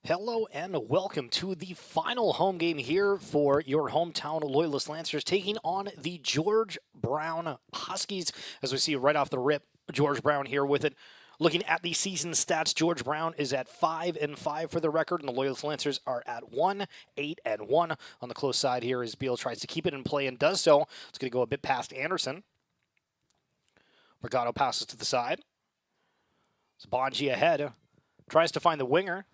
Hello and welcome to the final home game here for your hometown Loyalist Lancers taking on the George Brown Huskies. As we see right off the rip, George Brown here with it. Looking at the season stats, George Brown is at 5-5 for the record, and the Loyalist Lancers are at 1-8-1. On the close side here as Beal tries to keep it in play and does so. It's going to go a bit past Anderson. Mercado passes to the side. Bonji ahead. Tries to find the winger.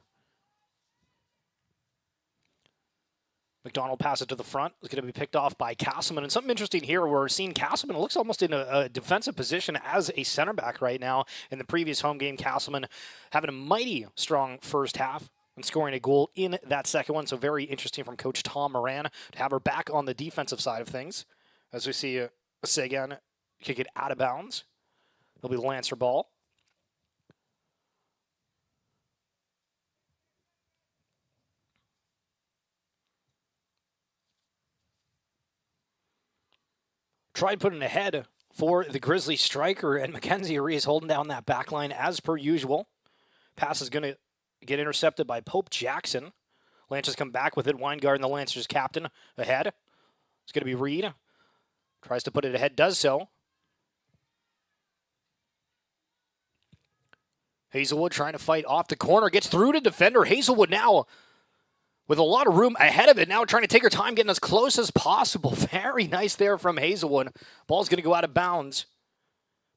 McDonald passes it to the front. It's going to be picked off by Castleman. And something interesting here, we're seeing Castleman looks almost in a defensive position as a center back right now. In the previous home game, Castleman having a mighty strong first half and scoring a goal in that second one. So very interesting from Coach Tom Moran to have her back on the defensive side of things. As we see Sagan kick it out of bounds. It'll be the Lancer ball. Tried putting ahead for the Grizzly striker, and Mackenzie Reese holding down that back line as per usual. Pass is going to get intercepted by Pope Jackson. Lancers come back with it. Weingard, the Lancers captain, ahead. It's going to be Reed. Tries to put it ahead, does so. Hazelwood trying to fight off the corner, gets through to defender. Hazelwood now with a lot of room ahead of it, now trying to take her time, getting as close as possible. Very nice there from Hazelwood. Ball's going to go out of bounds,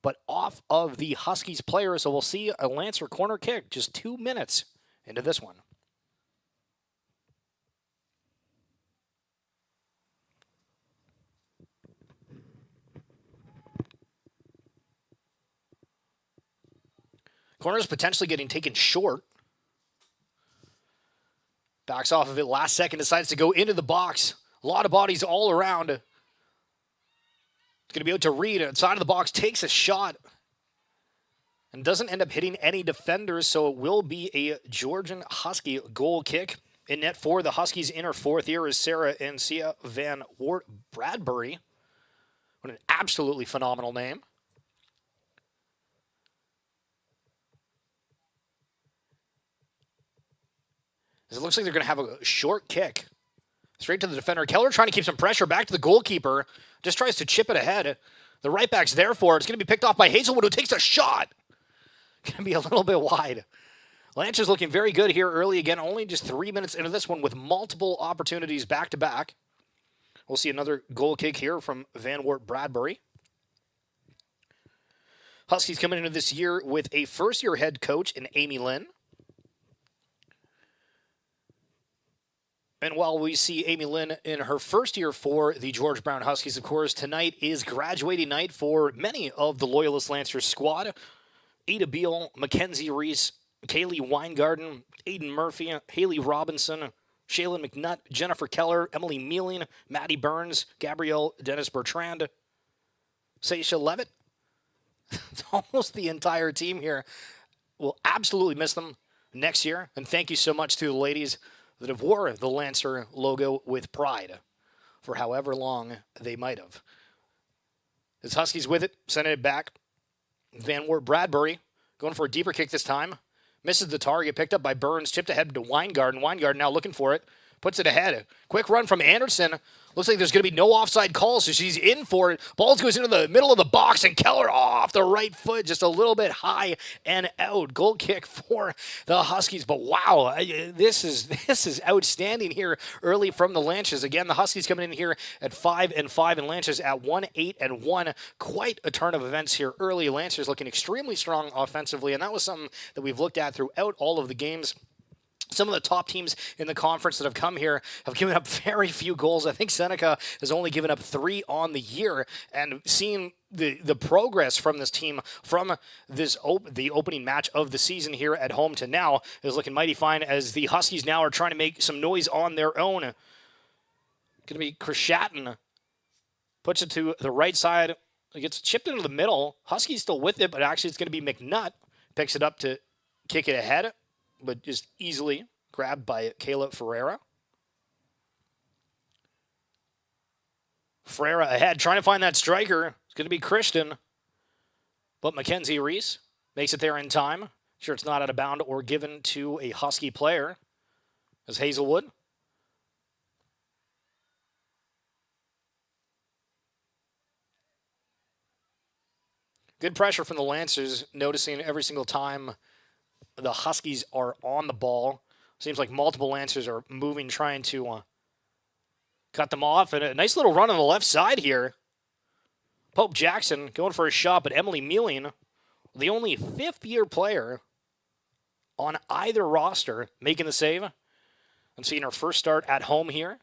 but off of the Huskies player, so we'll see a Lancer corner kick just 2 minutes into this one. Corner's potentially getting taken short. Backs off of it last second, decides to go into the box. A lot of bodies all around. It's going to be out to Reed. Inside of the box, takes a shot. And doesn't end up hitting any defenders, so it will be a Georgian Husky goal kick. In net for the Huskies in her fourth year is Sarah and Sia Van Wart Bradbury. What an absolutely phenomenal name. It looks like they're going to have a short kick. Straight to the defender. Keller trying to keep some pressure. Back to the goalkeeper. Just tries to chip it ahead. The right back's there for it. It's going to be picked off by Hazelwood, who takes a shot. Going to be a little bit wide. Lancers looking very good here early again. Only just 3 minutes into this one with multiple opportunities back to back. We'll see another goal kick here from Van Wart Bradbury. Huskies coming into this year with a first-year head coach in Amy Lynn. And while we see Amy Lynn in her first year for the George Brown Huskies, of course, tonight is graduating night for many of the Loyalist Lancers squad. Ada Beal, Mackenzie Reese, Kaylee Weingarten, Aiden Murphy, Haley Robinson, Shaylin McNutt, Jennifer Keller, Emily Mealing, Maddie Burns, Gabrielle Dennis Bertrand, Seisha Levitt. It's almost the entire team here. We'll absolutely miss them next year. And thank you so much to the ladies that have wore the Lancer logo with pride for however long they might have. As Huskies with it, sending it back. Van Wart Bradbury going for a deeper kick this time. Misses the target, picked up by Burns, chipped ahead to Weingarten. Weingarten now looking for it. Puts it ahead. Quick run from Anderson. Looks like there's going to be no offside call, so she's in for it. Ball goes into the middle of the box, and Keller off the right foot, just a little bit high and out. Goal kick for the Huskies. But wow, this is outstanding here early from the Lancers. Again, the Huskies coming in here at 5-5, and Lancers at 1-8-1. Quite a turn of events here early. Lancers looking extremely strong offensively, and that was something that we've looked at throughout all of the games. Some of the top teams in the conference that have come here have given up very few goals. I think Seneca has only given up 3 on the year, and seeing the progress from this team from this the opening match of the season here at home to now is looking mighty fine as the Huskies now are trying to make some noise on their own. Going to be Krishatin. Puts it to the right side. It gets chipped into the middle. Huskies still with it, but actually it's going to be McNutt. Picks it up to kick it ahead, but just easily grabbed by Kayla Ferreira. Ferreira ahead, trying to find that striker. It's going to be Christian. But Mackenzie Reese makes it there in time. Sure, it's not out of bound or given to a Husky player. as Hazelwood. Good pressure from the Lancers, noticing every single time the Huskies are on the ball. Seems like multiple Lancers are moving, trying to cut them off. And a nice little run on the left side here. Pope Jackson going for a shot, but Emily Mealing, the only fifth-year player on either roster, making the save and seeing her first start at home here.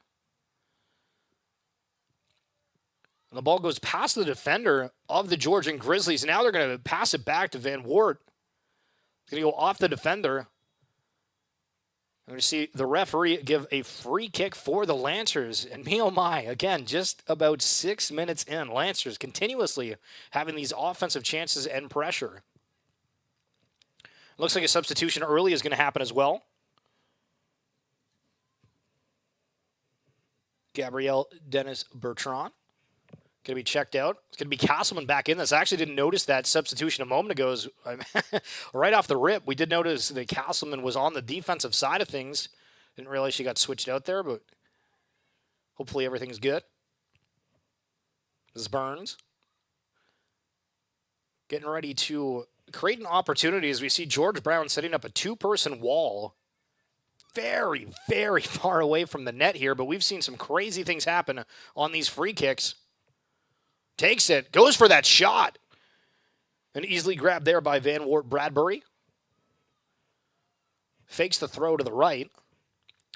And the ball goes past the defender of the Georgian Grizzlies. Now they're going to pass it back to Van Wart. It's going to go off the defender. And we see the referee give a free kick for the Lancers. And me, oh my, again, just about 6 minutes in, Lancers continuously having these offensive chances and pressure. Looks like a substitution early is going to happen as well. Gabrielle Dennis-Bertrand going to be checked out. It's going to be Castleman back in this. I actually didn't notice that substitution a moment ago. Right off the rip, we did notice that Castleman was on the defensive side of things. Didn't realize she got switched out there, but hopefully everything's good. This is Burns getting ready to create an opportunity as we see George Brown setting up a two-person wall very, very far away from the net here, but we've seen some crazy things happen on these free kicks. Takes it, goes for that shot. And easily grabbed there by Van Wart Bradbury. Fakes the throw to the right.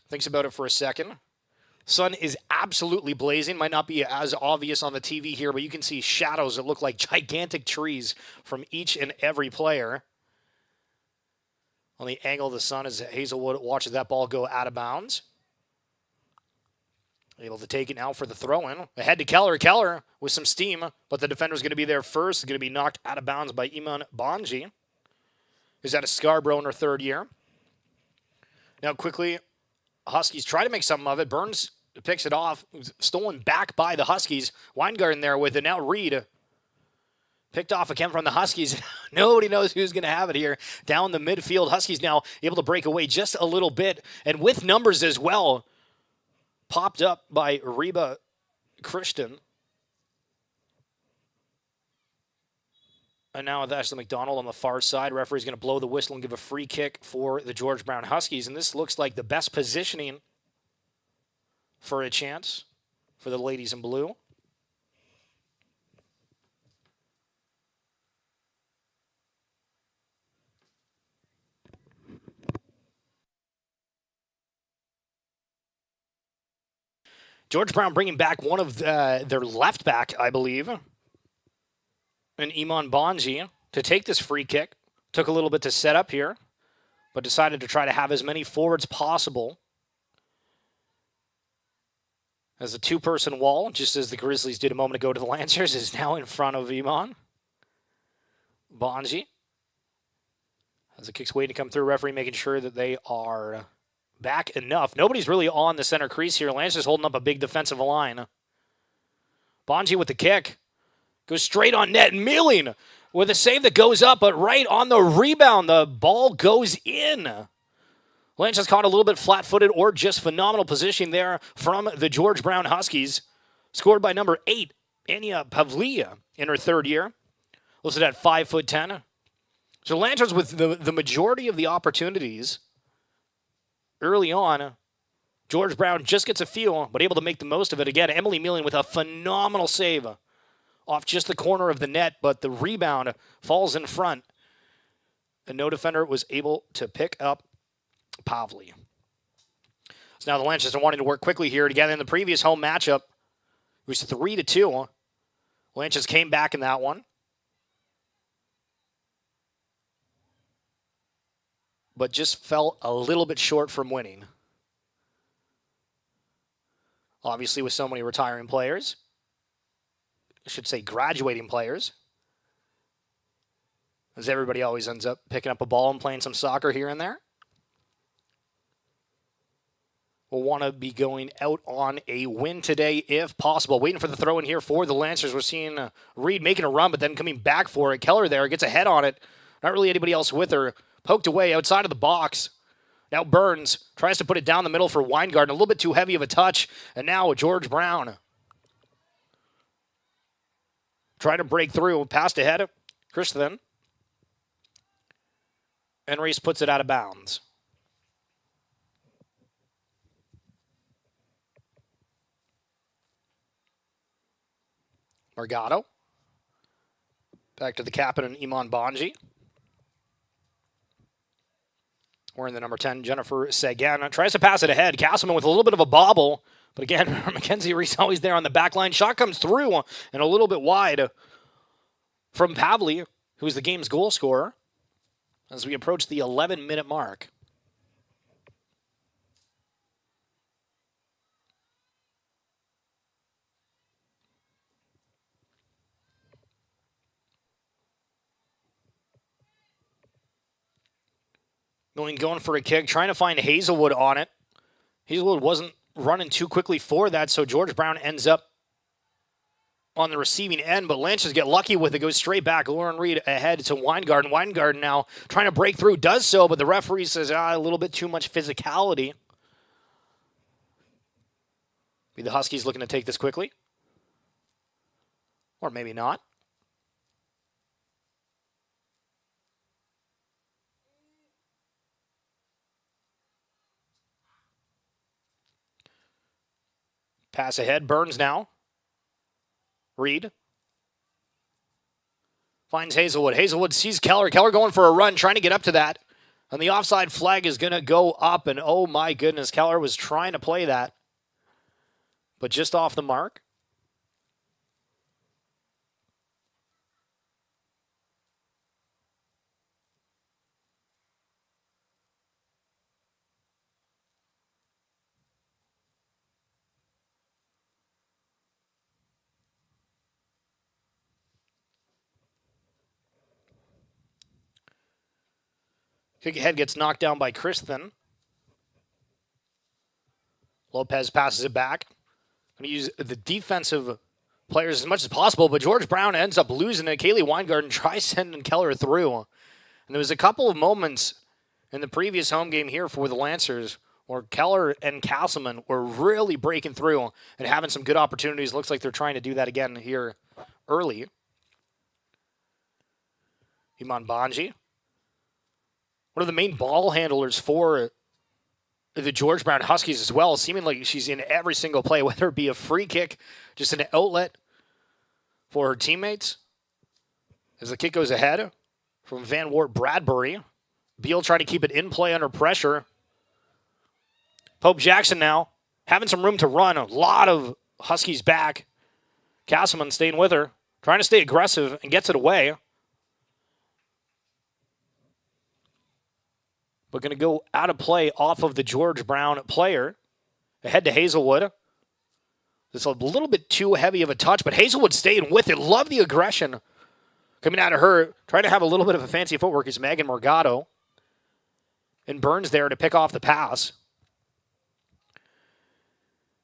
Thinks about it for a second. Sun is absolutely blazing. Might not be as obvious on the TV here, but you can see shadows that look like gigantic trees from each and every player. On the angle of the sun as Hazelwood watches that ball go out of bounds. Able to take it now for the throw-in. Ahead to Keller. Keller with some steam, but the defender's going to be there first. Is going to be knocked out of bounds by Iman Bonji, who's out of Scarborough in her third year. Now quickly, Huskies try to make something of it. Burns picks it off. Stolen back by the Huskies. Weingarten there with it. Now Reed picked off again from the Huskies. Nobody knows who's going to have it here. Down the midfield. Huskies now able to break away just a little bit. And with numbers as well. Popped up by Reba Christian. And now with Ashley McDonald on the far side. Referee's going to blow the whistle and give a free kick for the George Brown Huskies. And this looks like the best positioning for a chance for the ladies in blue. George Brown bringing back one of their left back, I believe, and Iman Bonji to take this free kick. Took a little bit to set up here, but decided to try to have as many forwards possible. As a two-person wall, just as the Grizzlies did a moment ago to the Lancers, is now in front of Iman Bonji. As the kick's waiting to come through, referee making sure that they are back enough. Nobody's really on the center crease here. Lancers holding up a big defensive line. Bonji with the kick. Goes straight on net. Mealing with a save that goes up, but right on the rebound, the ball goes in. Lancers caught a little bit flat-footed or just phenomenal positioning there from the George Brown Huskies. Scored by number 8, Anya Pavlia, in her third year. Listed at 5'10". So Lancers with the majority of the opportunities early on. George Brown just gets a feel, but able to make the most of it. Again, Emily Mealing with a phenomenal save off just the corner of the net, but the rebound falls in front. And no defender was able to pick up Pavli. So now the Lancers are wanting to work quickly here. Again, in the previous home matchup, it was 3-2. Lancers came back in that one. But just fell a little bit short from winning. Obviously, with so many retiring players. I should say graduating players. As everybody always ends up picking up a ball and playing some soccer here and there. We'll want to be going out on a win today if possible. Waiting for the throw in here for the Lancers. We're seeing Reed making a run, but then coming back for it. Keller there gets a head on it. Not really anybody else with her. Poked away outside of the box. Now Burns tries to put it down the middle for Weingarten. A little bit too heavy of a touch. And now George Brown trying to break through. Passed ahead. Christian. And Reese puts it out of bounds. Morgado. Back to the captain, Iman Bonji. Wearing the number 10, Jennifer Sagan. Tries to pass it ahead. Castleman with a little bit of a bobble. But again, Mackenzie Reese always there on the back line. Shot comes through and a little bit wide from Pavley, who's the game's goal scorer, as we approach the 11-minute mark. Going for a kick, trying to find Hazelwood on it. Hazelwood wasn't running too quickly for that, so George Brown ends up on the receiving end, but Lancers get lucky with it, goes straight back. Lauren Reed ahead to Weingarten. Weingarten now trying to break through, does so, but the referee says, a little bit too much physicality. Maybe the Huskies looking to take this quickly. Or maybe not. Pass ahead, Burns now. Reed. Finds Hazelwood. Hazelwood sees Keller. Keller going for a run, trying to get up to that. And the offside flag is going to go up. And oh my goodness, Keller was trying to play that. But just off the mark. Kick ahead gets knocked down by Kristen. Lopez passes it back. Going to use the defensive players as much as possible, but George Brown ends up losing it. Kaylee Weingarten tries sending Keller through. And there was a couple of moments in the previous home game here for the Lancers where Keller and Castleman were really breaking through and having some good opportunities. Looks like they're trying to do that again here early. Iman Bonji. One of the main ball handlers for the George Brown Huskies as well, seeming like she's in every single play, whether it be a free kick, just an outlet for her teammates. As the kick goes ahead from Van Wart Bradbury. Beal trying to keep it in play under pressure. Pope Jackson now having some room to run. A lot of Huskies back. Castleman staying with her, trying to stay aggressive and gets it away. But going to go out of play off of the George Brown player. Ahead to Hazelwood. It's a little bit too heavy of a touch, but Hazelwood staying with it. Love the aggression coming out of her. Trying to have a little bit of a fancy footwork is Megan Morgado. And Burns there to pick off the pass.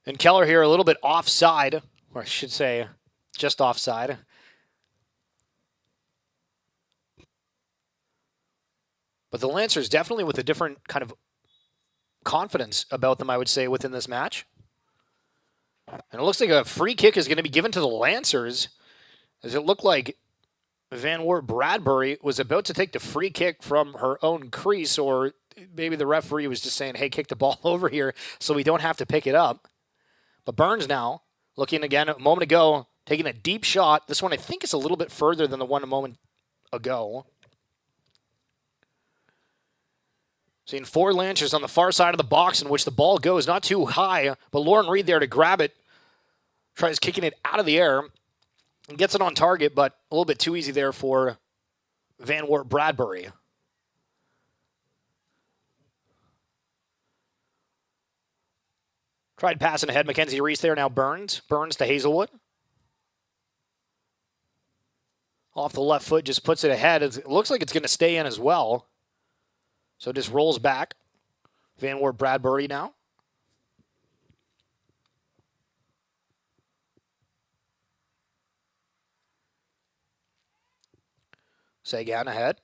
And Keller here a little bit offside, or I should say just offside. But the Lancers definitely with a different kind of confidence about them, I would say, within this match. And it looks like a free kick is going to be given to the Lancers, as it looked like Van Wart Bradbury was about to take the free kick from her own crease, or maybe the referee was just saying, hey, kick the ball over here so we don't have to pick it up. But Burns now, looking again a moment ago, taking a deep shot. This one I think is a little bit further than the one a moment ago. Seeing four Lancers on the far side of the box in which the ball goes not too high, but Lauren Reed there to grab it. Tries kicking it out of the air and gets it on target, but a little bit too easy there for Van Wart Bradbury. Tried passing ahead. Mackenzie Reese there. Now Burns. Burns to Hazelwood. Off the left foot, just puts it ahead. It looks like it's going to stay in as well. So just rolls back. Van Wart Bradbury now. Sagan ahead.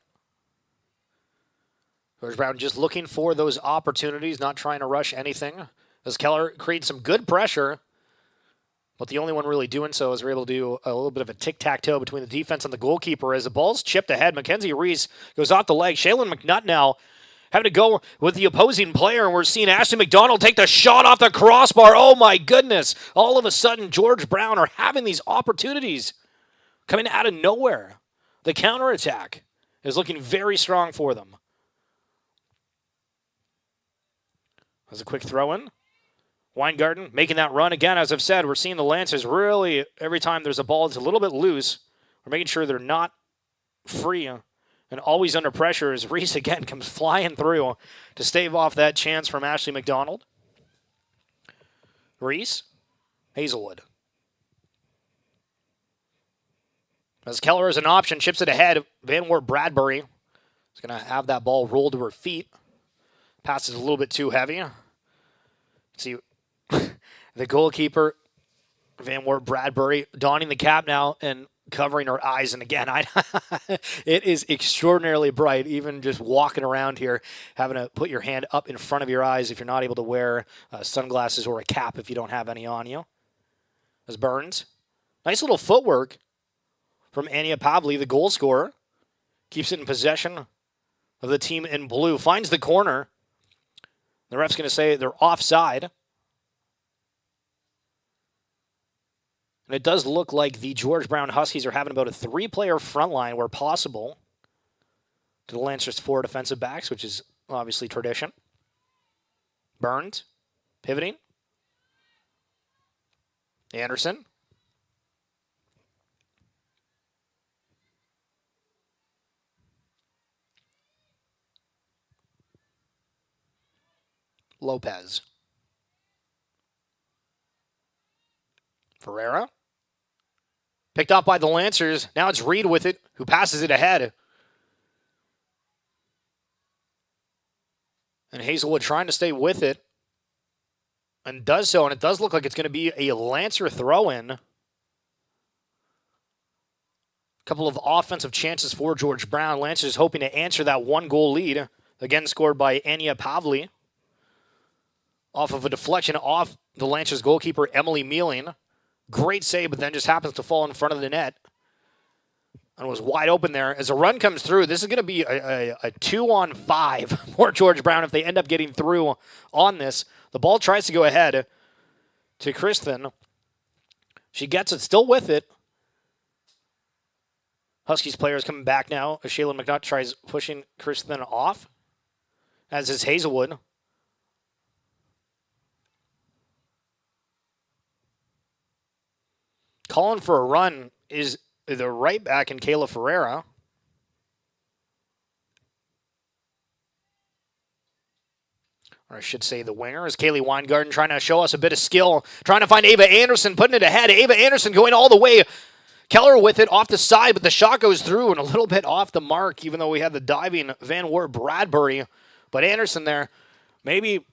George Brown just looking for those opportunities, not trying to rush anything. As Keller creates some good pressure, but the only one really doing so is we're able to do a little bit of a tic-tac-toe between the defense and the goalkeeper as the ball's chipped ahead. Mackenzie Reese goes off the leg. Shaylin McNutt now having to go with the opposing player, and we're seeing Ashley McDonald take the shot off the crossbar. Oh, my goodness. All of a sudden, George Brown are having these opportunities coming out of nowhere. The counterattack is looking very strong for them. As a quick throw-in. Weingarten making that run. Again, as I've said, we're seeing the Lancers really, every time there's a ball that's a little bit loose, we're making sure they're not free and always under pressure as Reese again comes flying through to stave off that chance from Ashley McDonald. Reese, Hazelwood. As Keller is an option, chips it ahead. Van Wert Bradbury is going to have that ball roll to her feet. Passes a little bit too heavy. See, the goalkeeper, Van Wert Bradbury, donning the cap now and covering her eyes. And again, it is extraordinarily bright, even just walking around here, having to put your hand up in front of your eyes if you're not able to wear sunglasses or a cap if you don't have any on you. As Burns, nice little footwork from Anya Pavli, the goal scorer. Keeps it in possession of the team in blue. Finds the corner. The ref's going to say they're offside. And it does look like the George Brown Huskies are having about a three-player front line where possible to the Lancers' four defensive backs, which is obviously tradition. Burns, pivoting. Anderson. Lopez. Ferreira. Picked off by the Lancers. Now it's Reed with it, who passes it ahead. And Hazelwood trying to stay with it. And does so, and it does look like it's going to be a Lancer throw-in. A couple of offensive chances for George Brown. Lancers hoping to answer that one-goal lead. Again scored by Anya Pavli. Off of a deflection off the Lancers goalkeeper, Emily Mealing. Great save, but then just happens to fall in front of the net. And was wide open there. As a run comes through, this is going to be a 2-on-5 for George Brown if they end up getting through on this. The ball tries to go ahead to Kristen. She gets it, still with it. Huskies players coming back now as Shaylin McNutt tries pushing Kristen off, as is Hazelwood. Calling for a run is the right back in Kayla Ferreira. Or I should say the winger is Kaylee Weingarten trying to show us a bit of skill. Trying to find Ava Anderson, putting it ahead. Ava Anderson going all the way. Keller with it off the side, but the shot goes through and a little bit off the mark, even though we had the diving Van Wert Bradbury. But Anderson there, maybe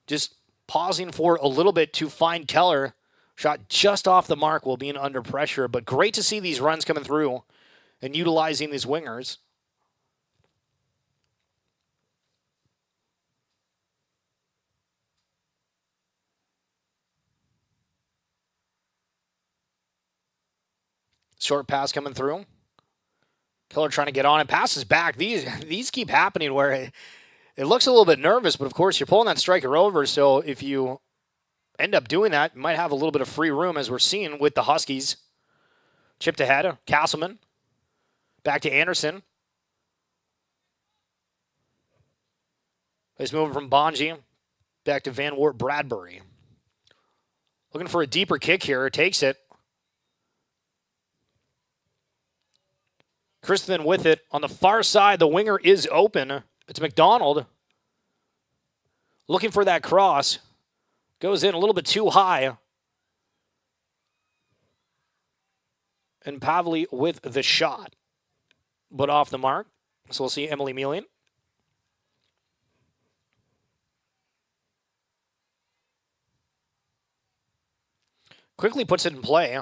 just pausing for a little bit to find Keller. Shot just off the mark while being under pressure, but great to see these runs coming through and utilizing these wingers. Short pass coming through. Keller trying to get on and passes back. These keep happening where it looks a little bit nervous, but of course you're pulling that striker over, so if you end up doing that, you might have a little bit of free room, as we're seeing with the Huskies. Chipped ahead, Castleman. Back to Anderson. He's moving from Bonji. Back to Van Wert Bradbury. Looking for a deeper kick here. Takes it. Kristen with it. On the far side, the winger is open. It's McDonald. Looking for that cross. Goes in a little bit too high. And Pavli with the shot. But off the mark. So we'll see Emily Mealing. Quickly puts it in play.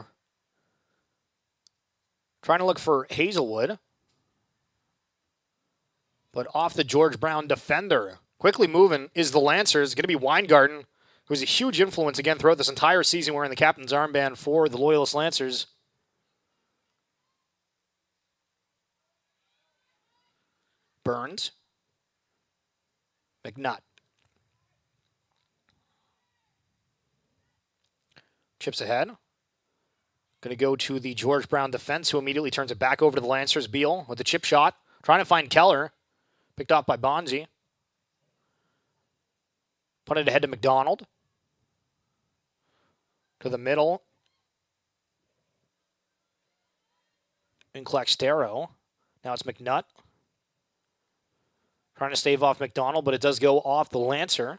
Trying to look for Hazelwood. But off the George Brown defender. Quickly moving is the Lancers. Going to be Weingarten, who's a huge influence again throughout this entire season wearing the captain's armband for the Loyalist Lancers. Burns. McNutt. Chips ahead. Going to go to the George Brown defense, who immediately turns it back over to the Lancers. Beal with the chip shot. Trying to find Keller. Picked off by Bonzi. Put it ahead to McDonald. To the middle. In Claxtero. Now it's McNutt. Trying to stave off McDonald, but it does go off the Lancer.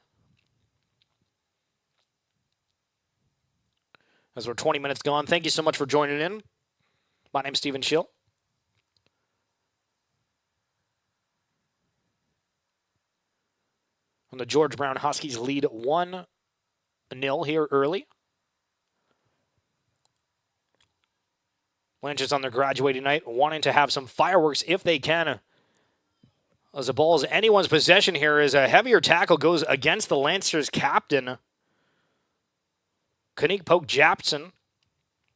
As we're 20 minutes gone. Thank you so much for joining in. My name's Stephen Schill. And the George Brown Huskies lead 1-0 here early. Lancers on their graduating night wanting to have some fireworks if they can. As the ball is anyone's possession here, as a heavier tackle goes against the Lancers captain. Kanik Poke Japson,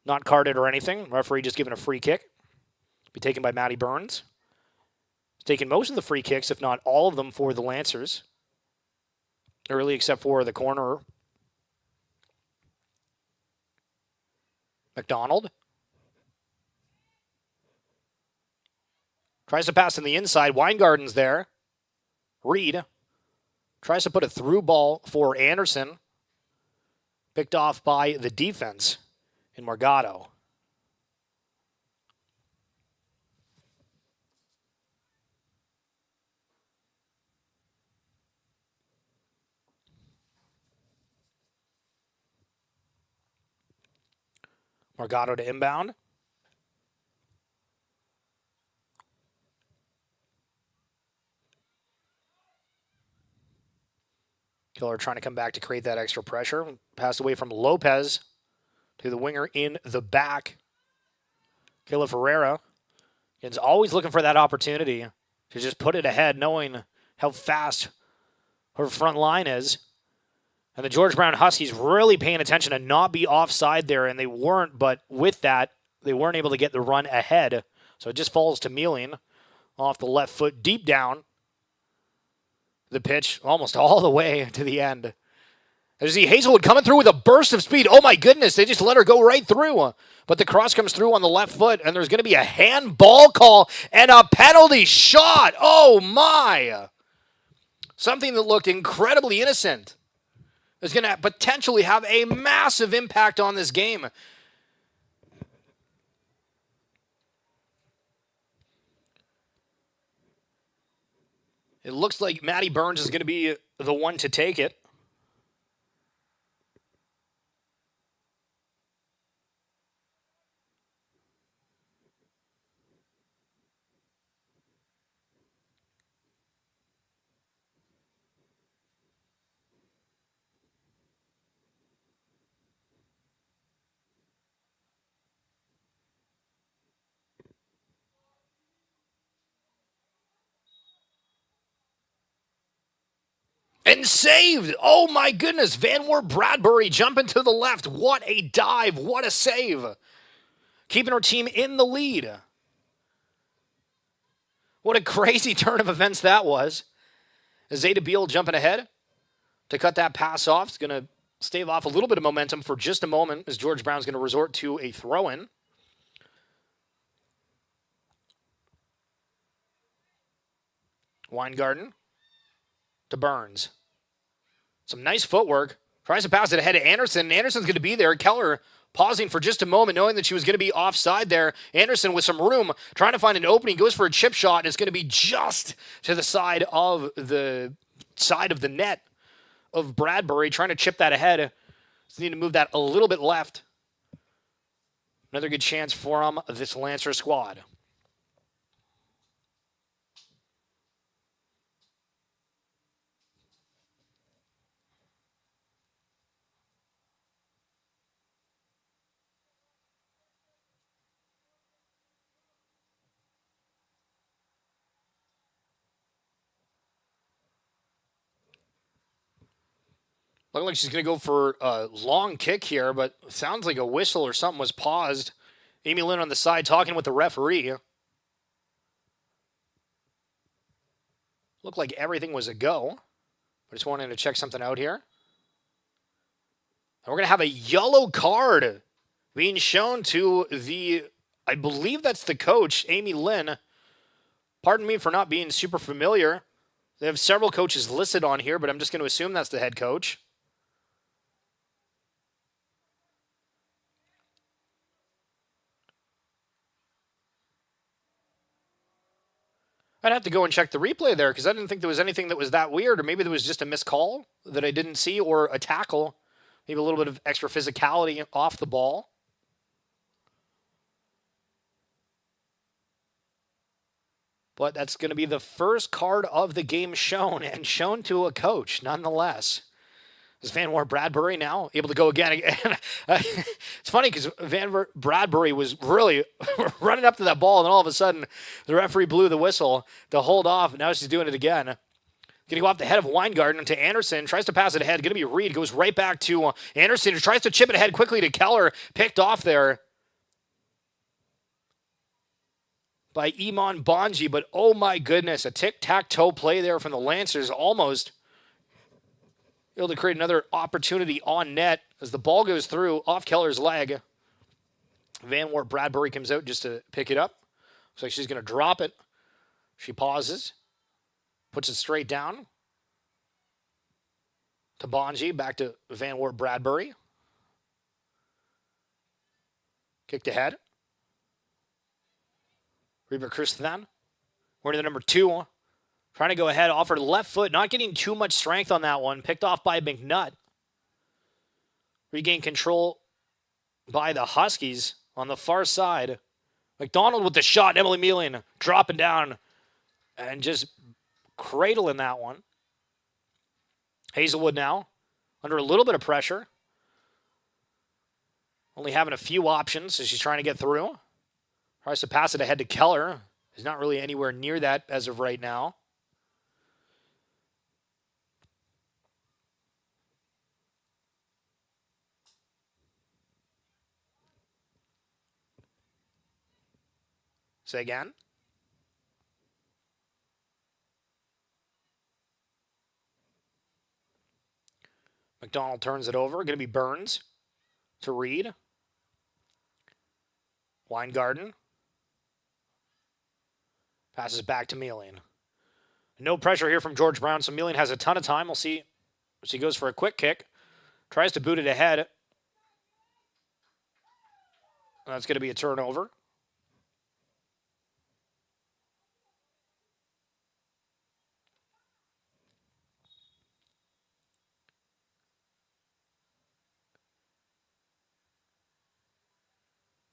not carded or anything. Referee just giving a free kick. Be taken by Matty Burns. He's taking most of the free kicks, if not all of them, for the Lancers. Early, except for the corner. McDonald. Tries to pass in the inside. Weingarten's there. Reed tries to put a through ball for Anderson. Picked off by the defense in Morgado. Morgado to inbound. Killer trying to come back to create that extra pressure. Pass away from Lopez to the winger in the back. Killer Ferreira is always looking for that opportunity to just put it ahead, knowing how fast her front line is. And the George Brown Huskies really paying attention to not be offside there, and they weren't, but with that, they weren't able to get the run ahead. So it just falls to Mealing off the left foot, deep down the pitch, almost all the way to the end. There's the Hazelwood coming through with a burst of speed. Oh my goodness, they just let her go right through. But the cross comes through on the left foot, and there's going to be a handball call and a penalty shot. Oh my. Something that looked incredibly innocent is going to potentially have a massive impact on this game. It looks like Matty Burns is going to be the one to take it. And saved. Oh my goodness. Van Wert Bradbury jumping to the left. What a dive. What a save. Keeping our team in the lead. What a crazy turn of events that was. Zeta Beal jumping ahead to cut that pass off. It's going to stave off a little bit of momentum for just a moment as George Brown's going to resort to a throw-in. Weingarten to Burns. Some nice footwork. Tries to pass it ahead to Anderson. Anderson's going to be there. Keller pausing for just a moment, knowing that she was going to be offside there. Anderson with some room, trying to find an opening, goes for a chip shot, and it's going to be just to the side of the net of Bradbury, trying to chip that ahead. Just need to move that a little bit left. Another good chance for this Lancer squad. Looking like she's going to go for a long kick here, but sounds like a whistle or something was paused. Amy Lynn on the side talking with the referee. Looked like everything was a go. I just wanted to check something out here. And we're going to have a yellow card being shown to the, I believe that's the coach, Amy Lynn. Pardon me for not being super familiar. They have several coaches listed on here, but I'm just going to assume that's the head coach. I'd have to go and check the replay there because I didn't think there was anything that was that weird, or maybe there was just a missed call that I didn't see, or a tackle, maybe a little bit of extra physicality off the ball. But that's going to be the first card of the game shown, and shown to a coach nonetheless. Is Van Wart Bradbury now able to go again? It's funny because Bradbury was really running up to that ball, and then all of a sudden the referee blew the whistle to hold off, and now she's doing it again. Going to go off the head of Weingarten to Anderson, tries to pass it ahead. Going to be Reed, goes right back to Anderson, who tries to chip it ahead quickly to Keller, picked off there by Iman Bonji, but oh my goodness, a tic-tac-toe play there from the Lancers, almost able to create another opportunity on net as the ball goes through off Keller's leg. Van Wart Bradbury comes out just to pick it up. Looks like she's going to drop it. She pauses, puts it straight down to Bonji, back to Van Wart Bradbury. Kicked ahead. Reba Christian, we're to the number 2. Trying to go ahead, offered left foot, not getting too much strength on that one. Picked off by McNutt. Regained control by the Huskies on the far side. McDonald with the shot. Emily Mealing dropping down and just cradling that one. Hazelwood now under a little bit of pressure. Only having a few options as she's trying to get through. Tries to pass it ahead to Keller. He's not really anywhere near that as of right now. Say again. McDonald turns it over. Going to be Burns to Reed. Weingarten. Passes back to Mealing. No pressure here from George Brown, so Mealing has a ton of time. We'll see. She goes for a quick kick. Tries to boot it ahead. That's going to be a turnover.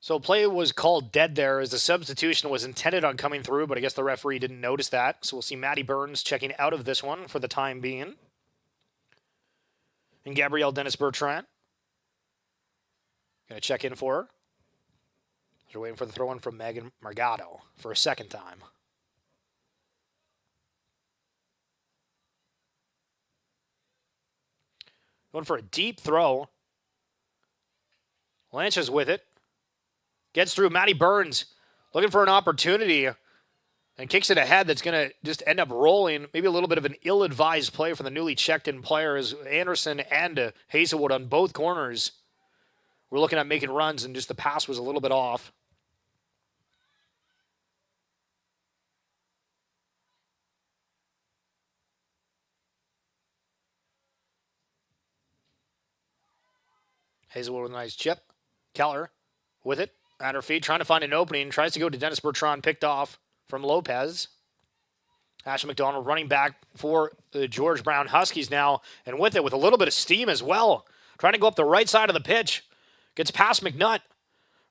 So play was called dead there as the substitution was intended on coming through, but I guess the referee didn't notice that. So we'll see Maddie Burns checking out of this one for the time being. And Gabrielle Dennis-Bertrand. Going to check in for her. They're waiting for the throw-in from Megan Margato for a second time. Going for a deep throw. Lanches with it. Gets through. Maddie Burns looking for an opportunity and kicks it ahead. That's going to just end up rolling. Maybe a little bit of an ill-advised play for the newly checked-in players, Anderson and Hazelwood on both corners. We're looking at making runs, and just the pass was a little bit off. Hazelwood with a nice chip. Keller with it at her feet, trying to find an opening. Tries to go to Dennis Bertrand, picked off from Lopez. Ashley McDonald running back for the George Brown Huskies now, and with it, with a little bit of steam as well. Trying to go up the right side of the pitch. Gets past McNutt.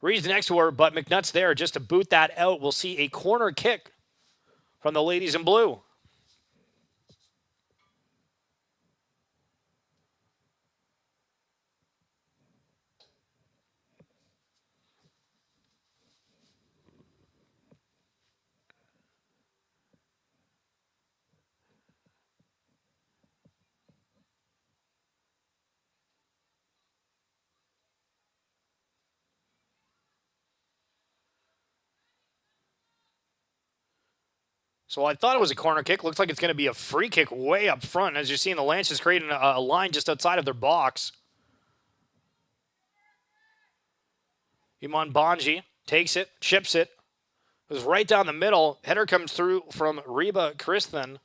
Reed's next to her, but McNutt's there just to boot that out. We'll see a corner kick from the ladies in blue. So I thought it was a corner kick. Looks like it's going to be a free kick way up front. As you're seeing, the Lancers creating a line just outside of their box. Iman Bonji takes it, chips it. It was right down the middle. Header comes through from Reba Kristhan.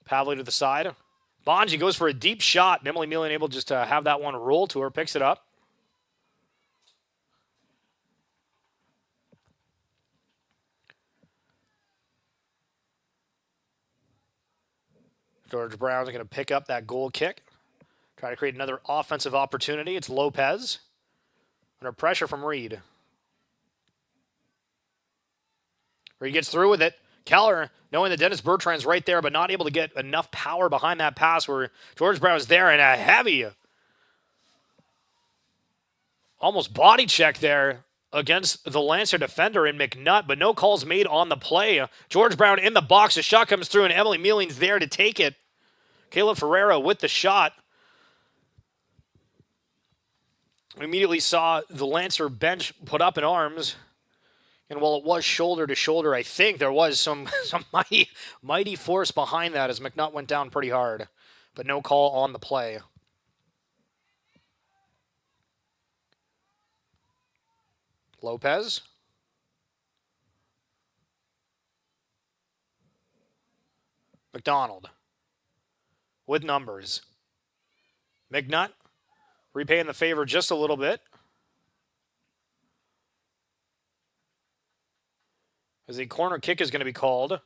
Pavley to the side. Bonji goes for a deep shot. And Emily Mealing able just to have that one roll to her. Picks it up. George Brown's going to pick up that goal kick. Try to create another offensive opportunity. It's Lopez. Under pressure from Reed. Reed gets through with it. Keller, knowing that Dennis Bertrand's right there, but not able to get enough power behind that pass where George Brown is there, and a heavy, almost body check there against the Lancer defender in McNutt, but no calls made on the play. George Brown in the box. The shot comes through, and Emily Mealing's there to take it. Kayla Ferreira with the shot. We immediately saw the Lancer bench put up in arms. And while it was shoulder to shoulder, I think there was some mighty force behind that as McNutt went down pretty hard. But no call on the play. Lopez. McDonald. With numbers. McNutt repaying the favor just a little bit. As a corner kick is going to be called. And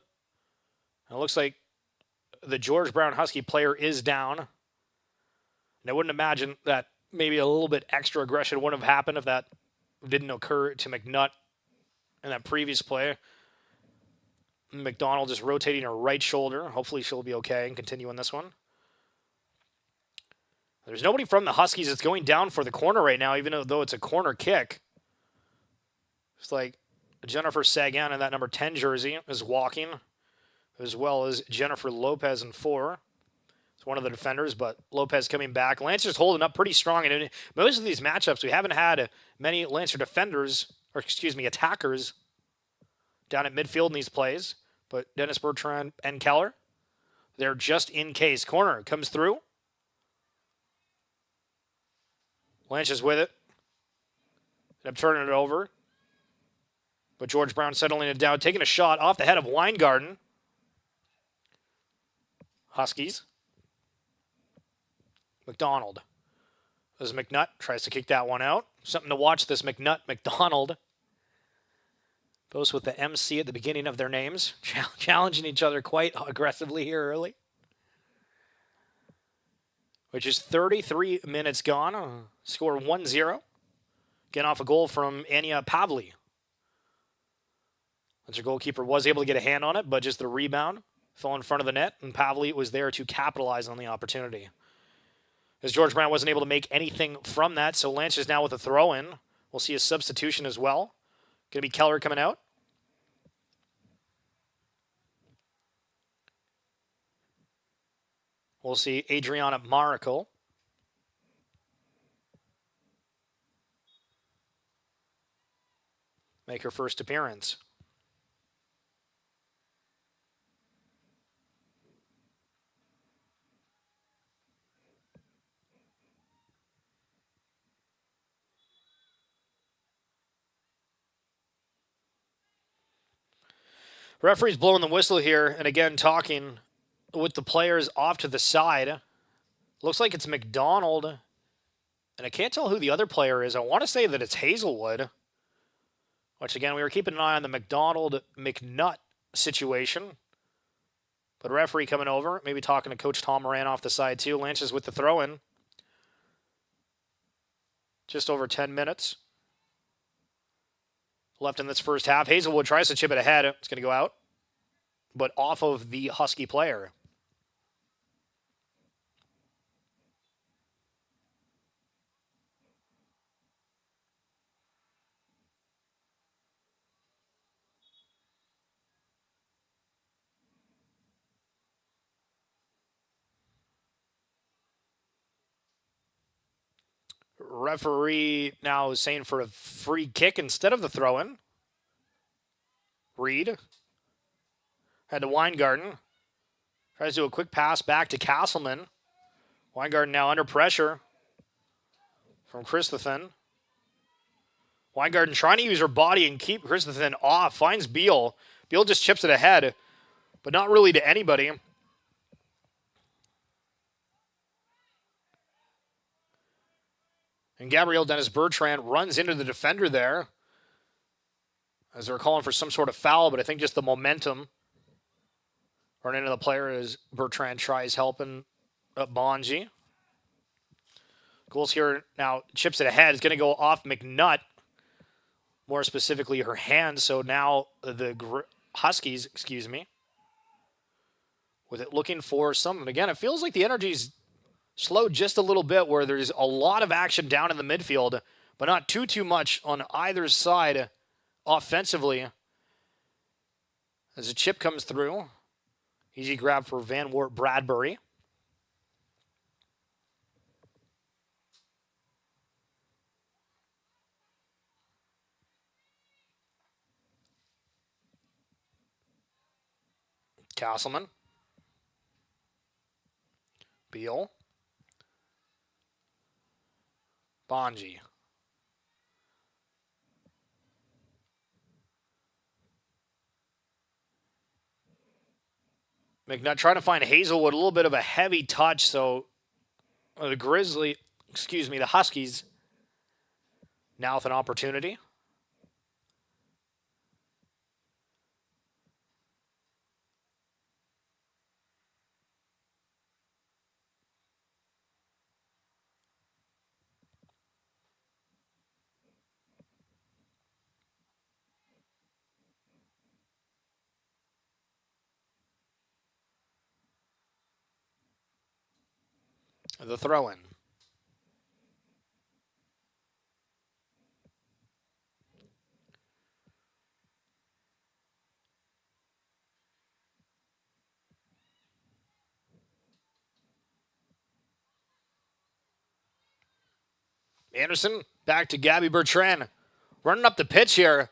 it looks like the George Brown Husky player is down. And I wouldn't imagine that maybe a little bit extra aggression wouldn't have happened if that didn't occur to McNutt in that previous play. McDonald just rotating her right shoulder. Hopefully she'll be okay and continue in this one. There's nobody from the Huskies that's going down for the corner right now, even though it's a corner kick. It's like Jennifer Sagan in that number 10 jersey is walking, as well as Jennifer Lopez in 4. It's one of the defenders, but Lopez coming back. Lancer's holding up pretty strong. And in most of these matchups, we haven't had many Lancer defenders, or excuse me, attackers down at midfield in these plays. But Dennis Bertrand and Keller, they're just in case. Corner comes through. Lynch is with it. End up turning it over. But George Brown settling it down, taking a shot off the head of Weingarten. Huskies. McDonald. As McNutt tries to kick that one out. Something to watch, this McNutt-McDonald. Both with the MC at the beginning of their names. Challenging each other quite aggressively here early. Which is 33 minutes gone. Score 1-0. Getting off a goal from Anya Pavley. Their goalkeeper was able to get a hand on it, but just the rebound fell in front of the net, and Pavley was there to capitalize on the opportunity. As George Brown wasn't able to make anything from that, so Lance is now with a throw-in. We'll see a substitution as well. Going to be Keller coming out. We'll see Adriana Maracle. Make her first appearance. Referee's blowing the whistle here, and again talking with the players off to the side. Looks like it's McDonald, and I can't tell who the other player is. I want to say that it's Hazelwood, which again, we were keeping an eye on the McDonald-McNutt situation. But referee coming over, maybe talking to Coach Tom Moran off the side too. Lance is with the throw-in. Just over 10 minutes left in this first half. Hazelwood tries to chip it ahead. It's going to go out, but off of the Husky player. Referee now is saying for a free kick instead of the throw-in. Reed. Head to Weingarten. Tries to do a quick pass back to Castleman. Weingarten now under pressure from Christophen. Weingarten trying to use her body and keep Christophen off. Finds Beal. Beal just chips it ahead, but not really to anybody. And Gabrielle Dennis-Bertrand runs into the defender there as they're calling for some sort of foul, but I think just the momentum running into the player as Bertrand tries helping Bonji. Goals here now, chips it ahead. It's going to go off McNutt, more specifically her hand. So now the Huskies, with it looking for something. Again, it feels like the energy's slowed just a little bit where there's a lot of action down in the midfield, but not too much on either side offensively. As a chip comes through, easy grab for Van Wert Bradbury. Castleman. Beal. Bonji. McNutt trying to find Hazelwood, a little bit of a heavy touch, so the Huskies now with an opportunity. The throw-in. Anderson back to Gabby Bertrand. Running up the pitch here.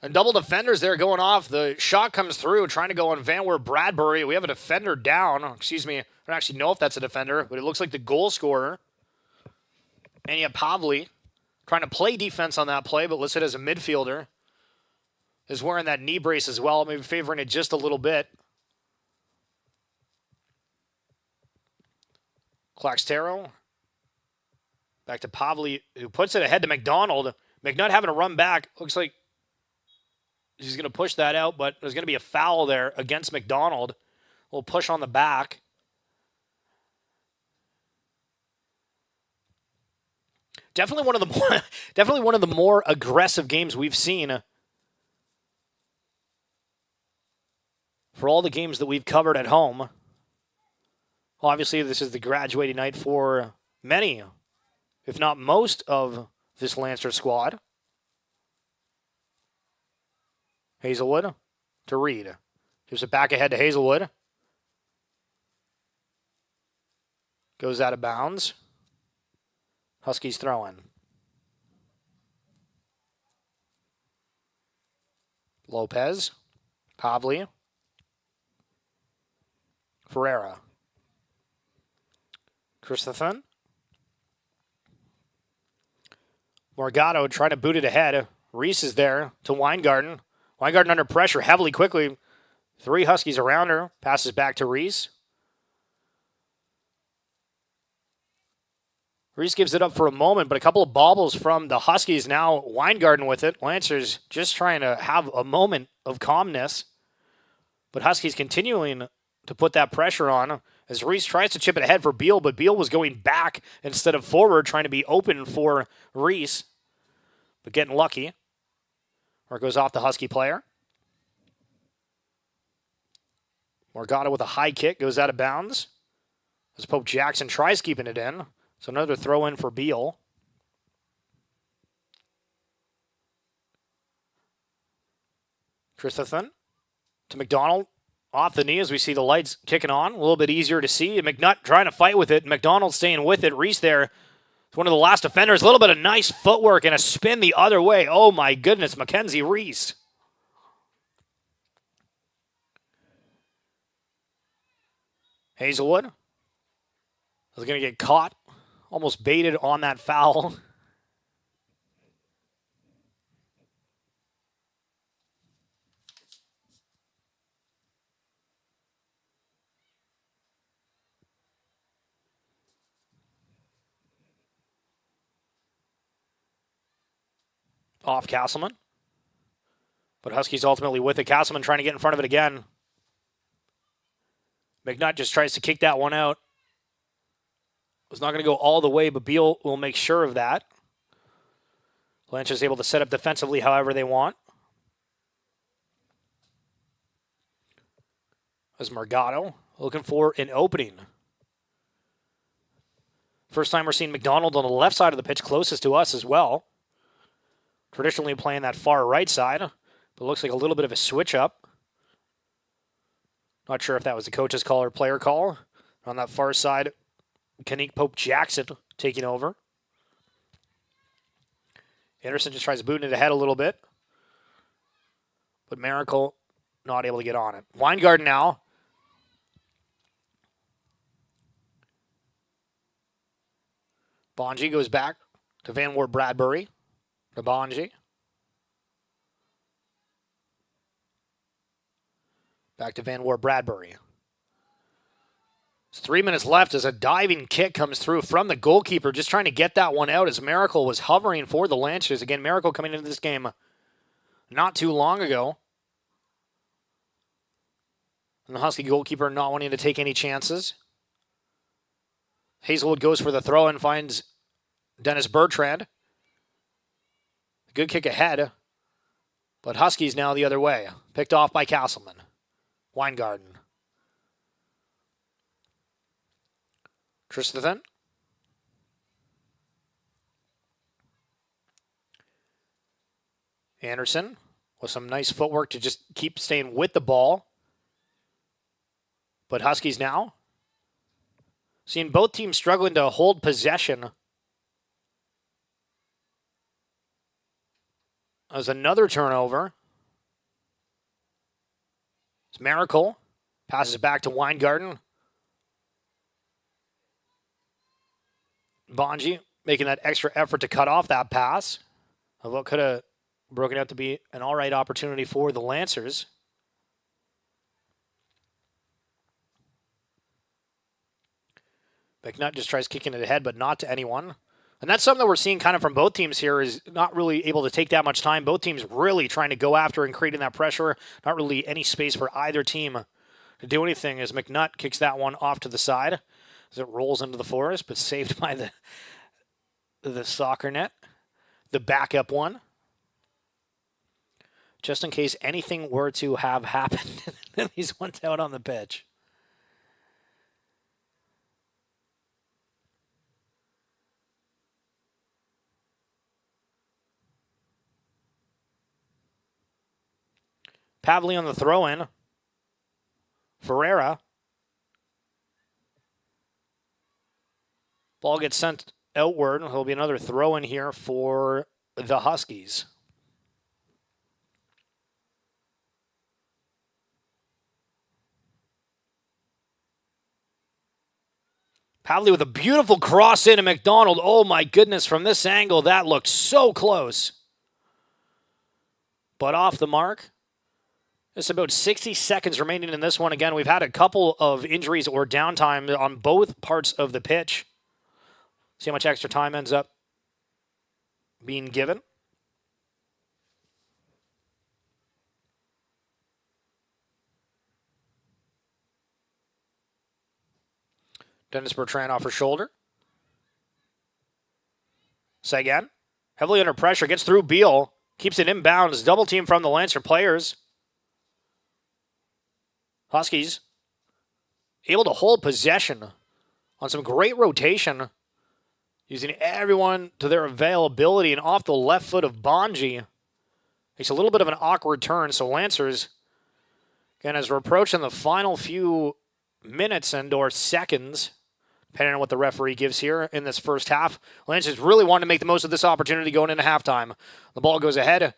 And double defenders there going off. The shot comes through, trying to go on Van Wert Bradbury. We have a defender down. I don't actually know if that's a defender, but it looks like the goal scorer. Anya Pavli trying to play defense on that play, but listed as a midfielder. Is wearing that knee brace as well, maybe favoring it just a little bit. Claxtero. Back to Pavli, who puts it ahead to McDonald. McNutt having to run back. Looks like he's going to push that out, but there's going to be a foul there against McDonald. A little push on the back. Definitely one of the more aggressive games we've seen for all the games that we've covered at home. Well, obviously, this is the graduating night for many, if not most, of this Lancer squad. Hazelwood to Reed. Gives it back ahead to Hazelwood. Goes out of bounds. Huskies throwing. Lopez. Pavli. Ferreira. Christophen. Morgado trying to boot it ahead. Reese is there to Weingarten. Weingarten under pressure heavily, quickly. 3 Huskies around her. Passes back to Reese. Reese gives it up for a moment, but a couple of bobbles from the Huskies. Now Weingarten with it. Lancers just trying to have a moment of calmness. But Huskies continuing to put that pressure on as Reese tries to chip it ahead for Beal, but Beal was going back instead of forward, trying to be open for Reese. But getting lucky. Or it goes off the Husky player. Morgado with a high kick goes out of bounds. As Pope Jackson tries keeping it in. So another throw in for Beal. Christophen to McDonald. Off the knee as we see the lights kicking on. A little bit easier to see. McNutt trying to fight with it. McDonald staying with it. Reese there It's one of the last defenders. A little bit of nice footwork and a spin the other way. Oh, my goodness, Mackenzie Reese. Hazelwood is going to get caught. Almost baited on that foul. Off Castleman. But Huskies ultimately with it. Castleman trying to get in front of it again. McNutt just tries to kick that one out. Was not going to go all the way, but Beal will make sure of that. Lancers able to set up defensively however they want. As Margado looking for an opening. First time we're seeing McDonald on the left side of the pitch, closest to us as well. Traditionally playing that far right side, but looks like a little bit of a switch up. Not sure if that was the coach's call or player call. On that far side, Kanique Pope Jackson taking over. Anderson just tries to boot it ahead a little bit. But Miracle not able to get on it. Weingarten now. Bonji goes back to Van Wart Bradbury. To Bonji. Back to Van Wart Bradbury. It's 3 minutes left as a diving kick comes through from the goalkeeper, just trying to get that one out as Miracle was hovering for the Lancers. Again, Miracle coming into this game not too long ago. And the Husky goalkeeper not wanting to take any chances. Hazelwood goes for the throw and finds Dennis Bertrand. Good kick ahead, but Huskies now the other way. Picked off by Castleman. Weingarten. Tristithan. Anderson with some nice footwork to just keep staying with the ball. But Huskies now seeing both teams struggling to hold possession. As another turnover. It's Miracle. Passes it back to Weingarten. Bonji making that extra effort to cut off that pass. Of what could have broken out to be an all right opportunity for the Lancers. McNutt just tries kicking it ahead, but not to anyone. And that's something that we're seeing kind of from both teams here is not really able to take that much time. Both teams really trying to go after and creating that pressure. Not really any space for either team to do anything as McNutt kicks that one off to the side as it rolls into the forest, but saved by the soccer net. The backup one. Just in case anything were to have happened. These ones out on the pitch. Pavley on the throw-in. Ferreira. Ball gets sent outward. There'll be another throw-in here for the Huskies. Pavley with a beautiful cross into McDonald. Oh my goodness, from this angle, that looked so close. But off the mark. There's about 60 seconds remaining in this one. Again, we've had a couple of injuries or downtime on both parts of the pitch. See how much extra time ends up being given. Dennis Bertrand off her shoulder. Seguin, heavily under pressure, gets through Beal, keeps it inbounds, double team from the Lancer players. Huskies able to hold possession on some great rotation, using everyone to their availability, and off the left foot of Bonji. Makes a little bit of an awkward turn, so Lancers, again, as we're approaching the final few minutes and or seconds, depending on what the referee gives here in this first half. Lancers really wanted to make the most of this opportunity going into halftime. The ball goes ahead.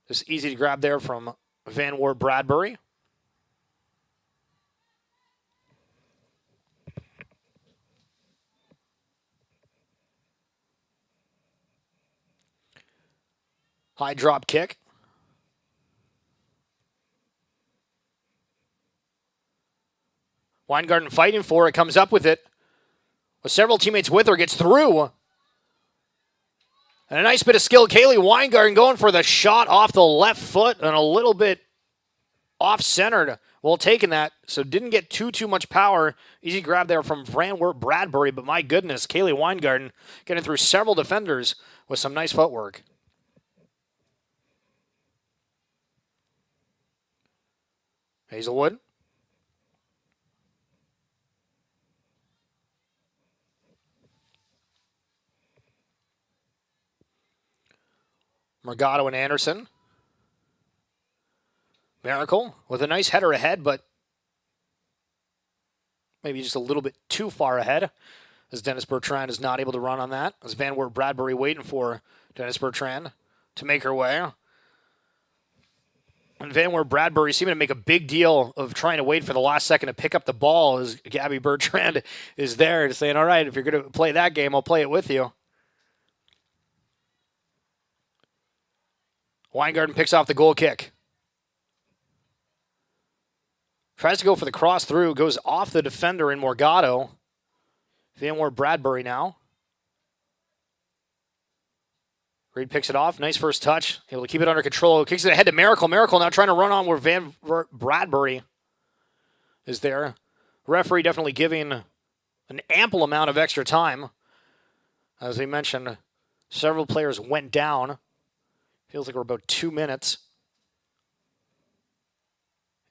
Just easy to grab there from Van Wert Bradbury. High drop kick. Weingarten fighting for it, comes up with it. With several teammates with her, gets through. And a nice bit of skill. Kaylee Weingarten going for the shot off the left foot and a little bit off-centered. Well, taking that, so didn't get too much power. Easy grab there from Van Wert Bradbury, but my goodness, Kaylee Weingarten getting through several defenders with some nice footwork. Hazelwood. Morgado and Anderson. Miracle with a nice header ahead, but maybe just a little bit too far ahead, as Dennis Bertrand is not able to run on that. As Van Wert Bradbury waiting for Dennis Bertrand to make her way. And Van Wert Bradbury seeming to make a big deal of trying to wait for the last second to pick up the ball, as Gabby Bertrand is there saying, all right, if you're going to play that game, I'll play it with you. Weingarten picks off the goal kick. Tries to go for the cross through, goes off the defender in Morgado. Van Wert Bradbury now. Reed picks it off. Nice first touch. Able to keep it under control. Kicks it ahead to Miracle. Miracle now trying to run on where Van Wert Bradbury is there. Referee definitely giving an ample amount of extra time. As we mentioned, several players went down. Feels like we're about 2 minutes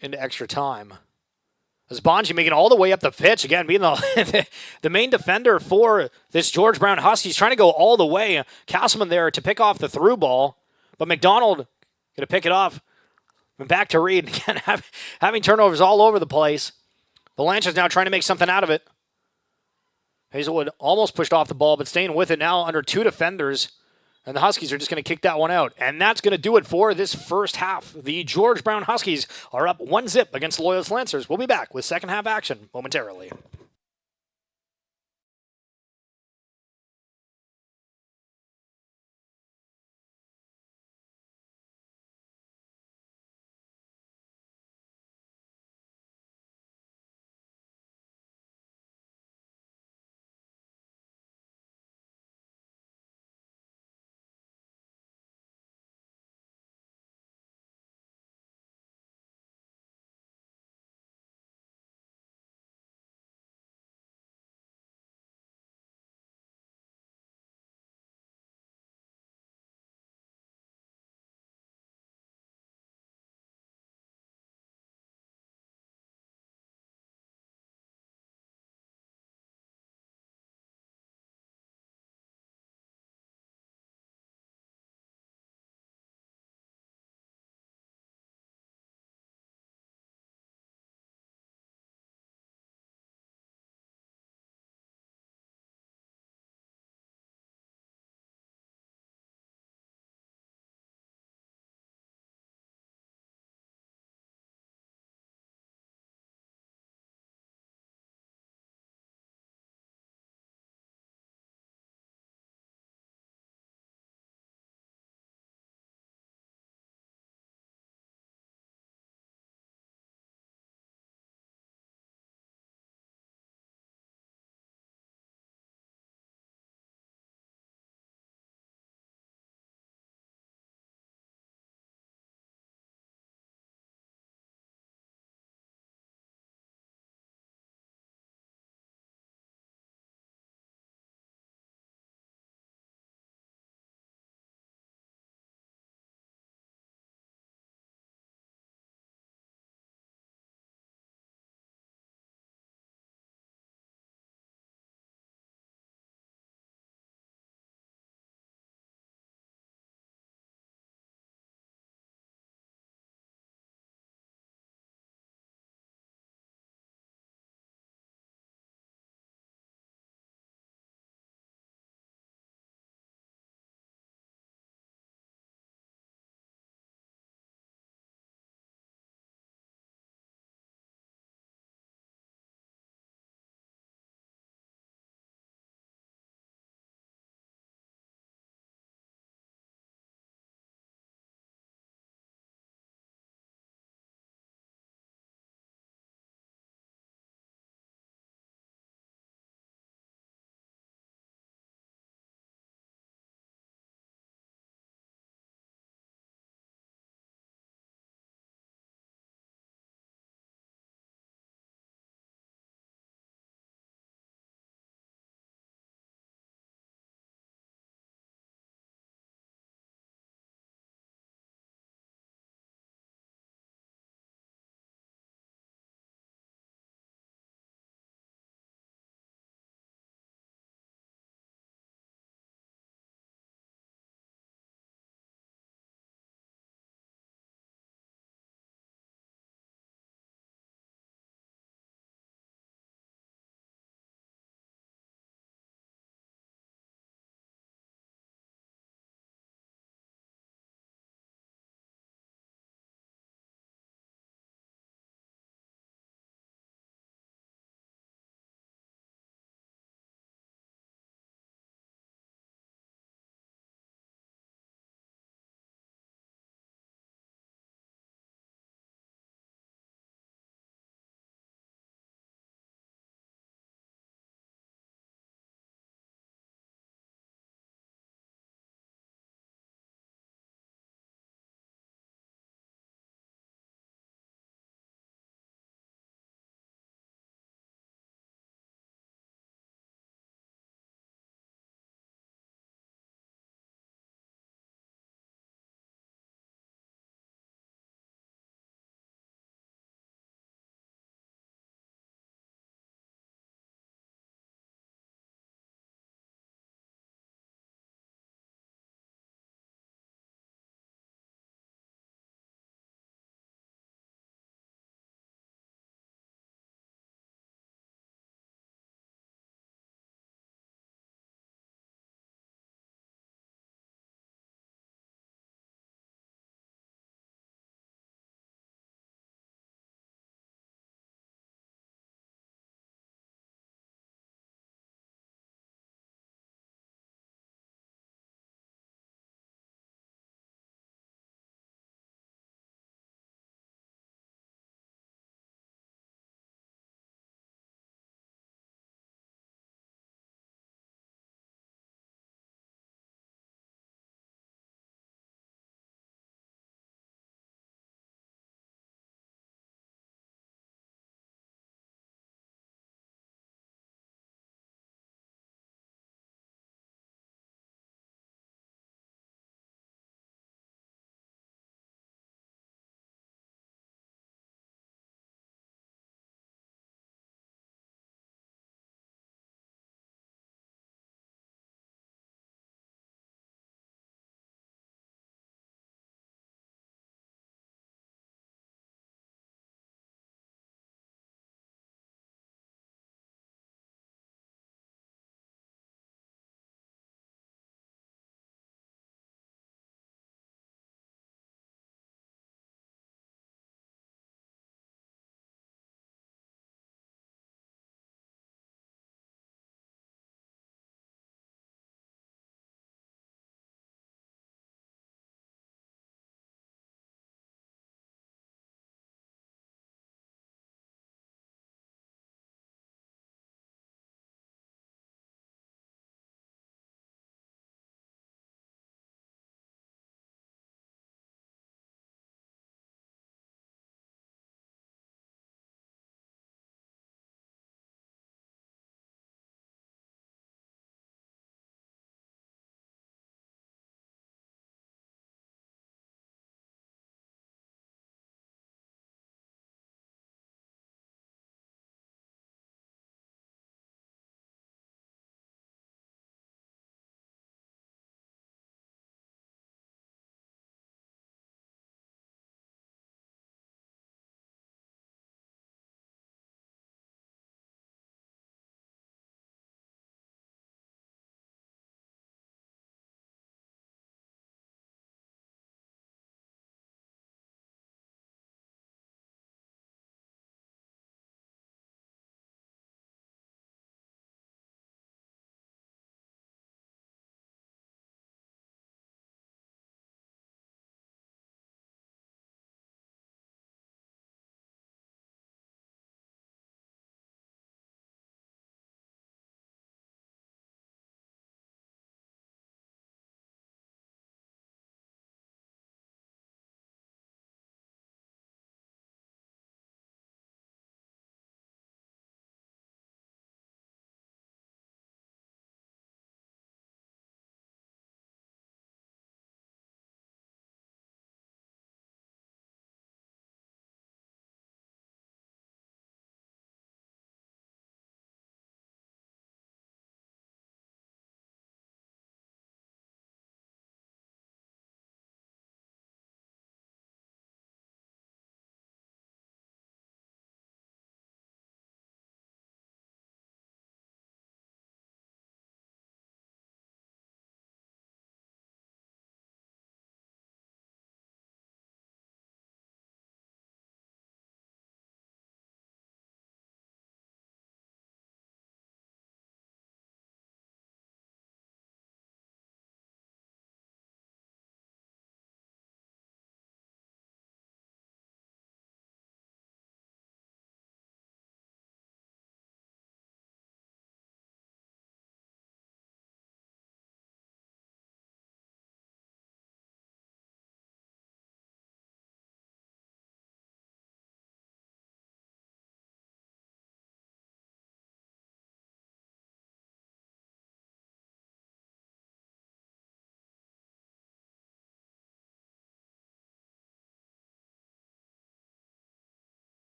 into extra time. As Bonji making all the way up the pitch, again, being the main defender for this George Brown Huskies, trying to go all the way. Castleman there to pick off the through ball, but McDonald going to pick it off. And back to Reed, again, having turnovers all over the place. The Lancers now trying to make something out of it. Hazelwood almost pushed off the ball, but staying with it now under 2 defenders. And the Huskies are just going to kick that one out. And that's going to do it for this first half. The George Brown Huskies are up 1-0 against Loyalist Lancers. We'll be back with second half action momentarily.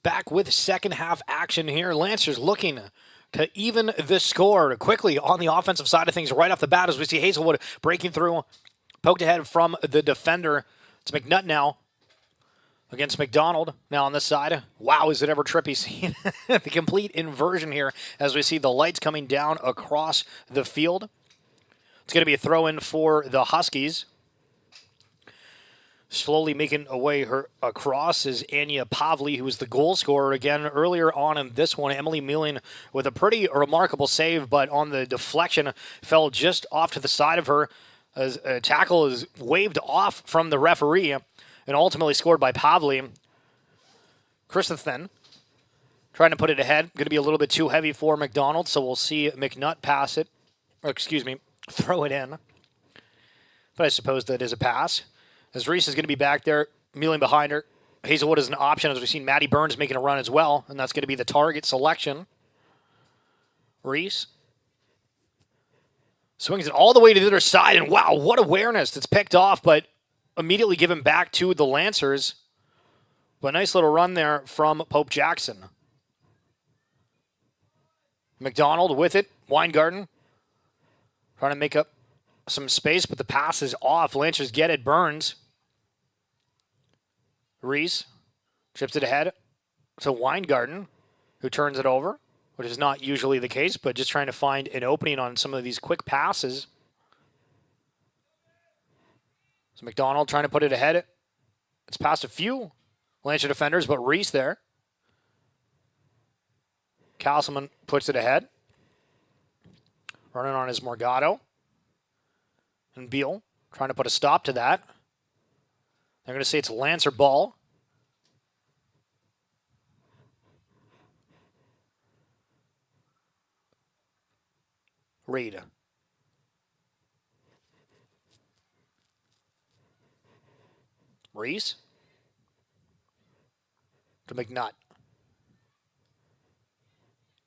Back with second half action here. Lancers looking to even the score quickly on the offensive side of things right off the bat as we see Hazelwood breaking through, poked ahead from the defender. It's McNutt now against McDonald. Now on this side. Wow, is it ever trippy seeing the complete inversion here as we see the lights coming down across the field. It's going to be a throw-in for the Huskies. Slowly making a way across is Anya Pavli, who was the goal scorer again earlier on in this one. Emily Mealing with a pretty remarkable save, but on the deflection fell just off to the side of her as a tackle is waved off from the referee and ultimately scored by Pavli. Christensen trying to put it ahead. Going to be a little bit too heavy for McDonald, so we'll see McNutt pass it. Or excuse me, throw it in. But I suppose that is a pass. As Reese is going to be back there, Mealing behind her. Hazelwood is an option, as we've seen Maddie Burns making a run as well, and that's going to be the target selection. Reese swings it all the way to the other side, and wow, what awareness. It's picked off, but immediately given back to the Lancers. But a nice little run there from Pope Jackson. McDonald with it. Weingarten trying to make up some space, but the pass is off. Lancers get it. Burns. Reese chips it ahead to Weingarten, who turns it over, which is not usually the case, but just trying to find an opening on some of these quick passes. So McDonald trying to put it ahead. It's past a few Lancer defenders, but Reese there. Castleman puts it ahead. Running on his Morgado. And Beal trying to put a stop to that. They're going to say it's Lancer ball. Reed. Reese. To McNutt.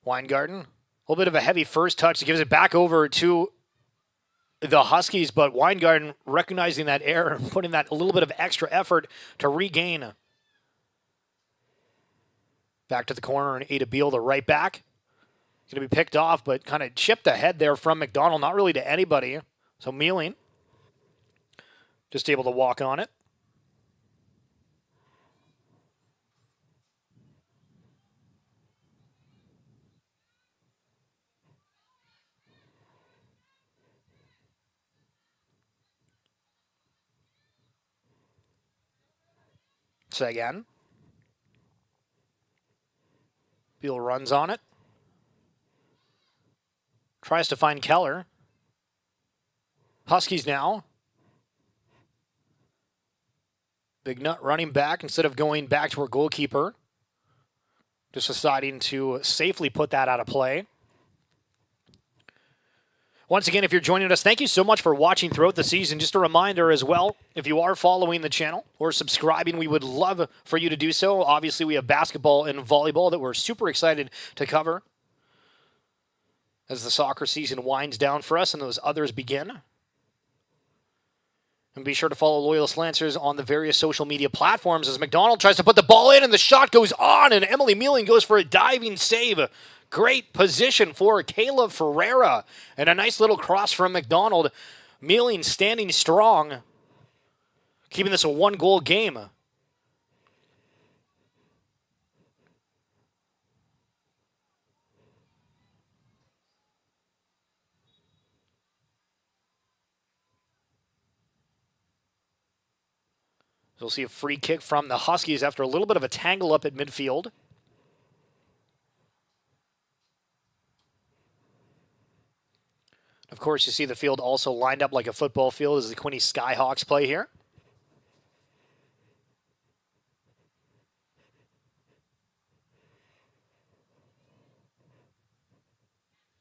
Weingarten. A little bit of a heavy first touch. He gives it back over to the Huskies, but Weingarten recognizing that error and putting that a little bit of extra effort to regain. Back to the corner and Ada Beal, the right back. Going to be picked off, but kind of chipped ahead there from McDonald, not really to anybody. So Mealing just able to walk on it. Say again. Beal runs on it. Tries to find Keller. Huskies now. Big Nut running back instead of going back to our goalkeeper. Just deciding to safely put that out of play. Once again, if you're joining us, thank you so much for watching throughout the season. Just a reminder as well, if you are following the channel or subscribing, we would love for you to do so. Obviously, we have basketball and volleyball that we're super excited to cover as the soccer season winds down for us and those others begin. And be sure to follow Loyalist Lancers on the various social media platforms as McDonald tries to put the ball in and the shot goes on and Emily Mealing goes for a diving save. Great position for Kayla Ferreira. And a nice little cross from McDonald. Mealing standing strong. Keeping this a one-goal game. You'll see a free kick from the Huskies after a little bit of a tangle up at midfield. Of course, you see the field also lined up like a football field as the Quinny Skyhawks play here.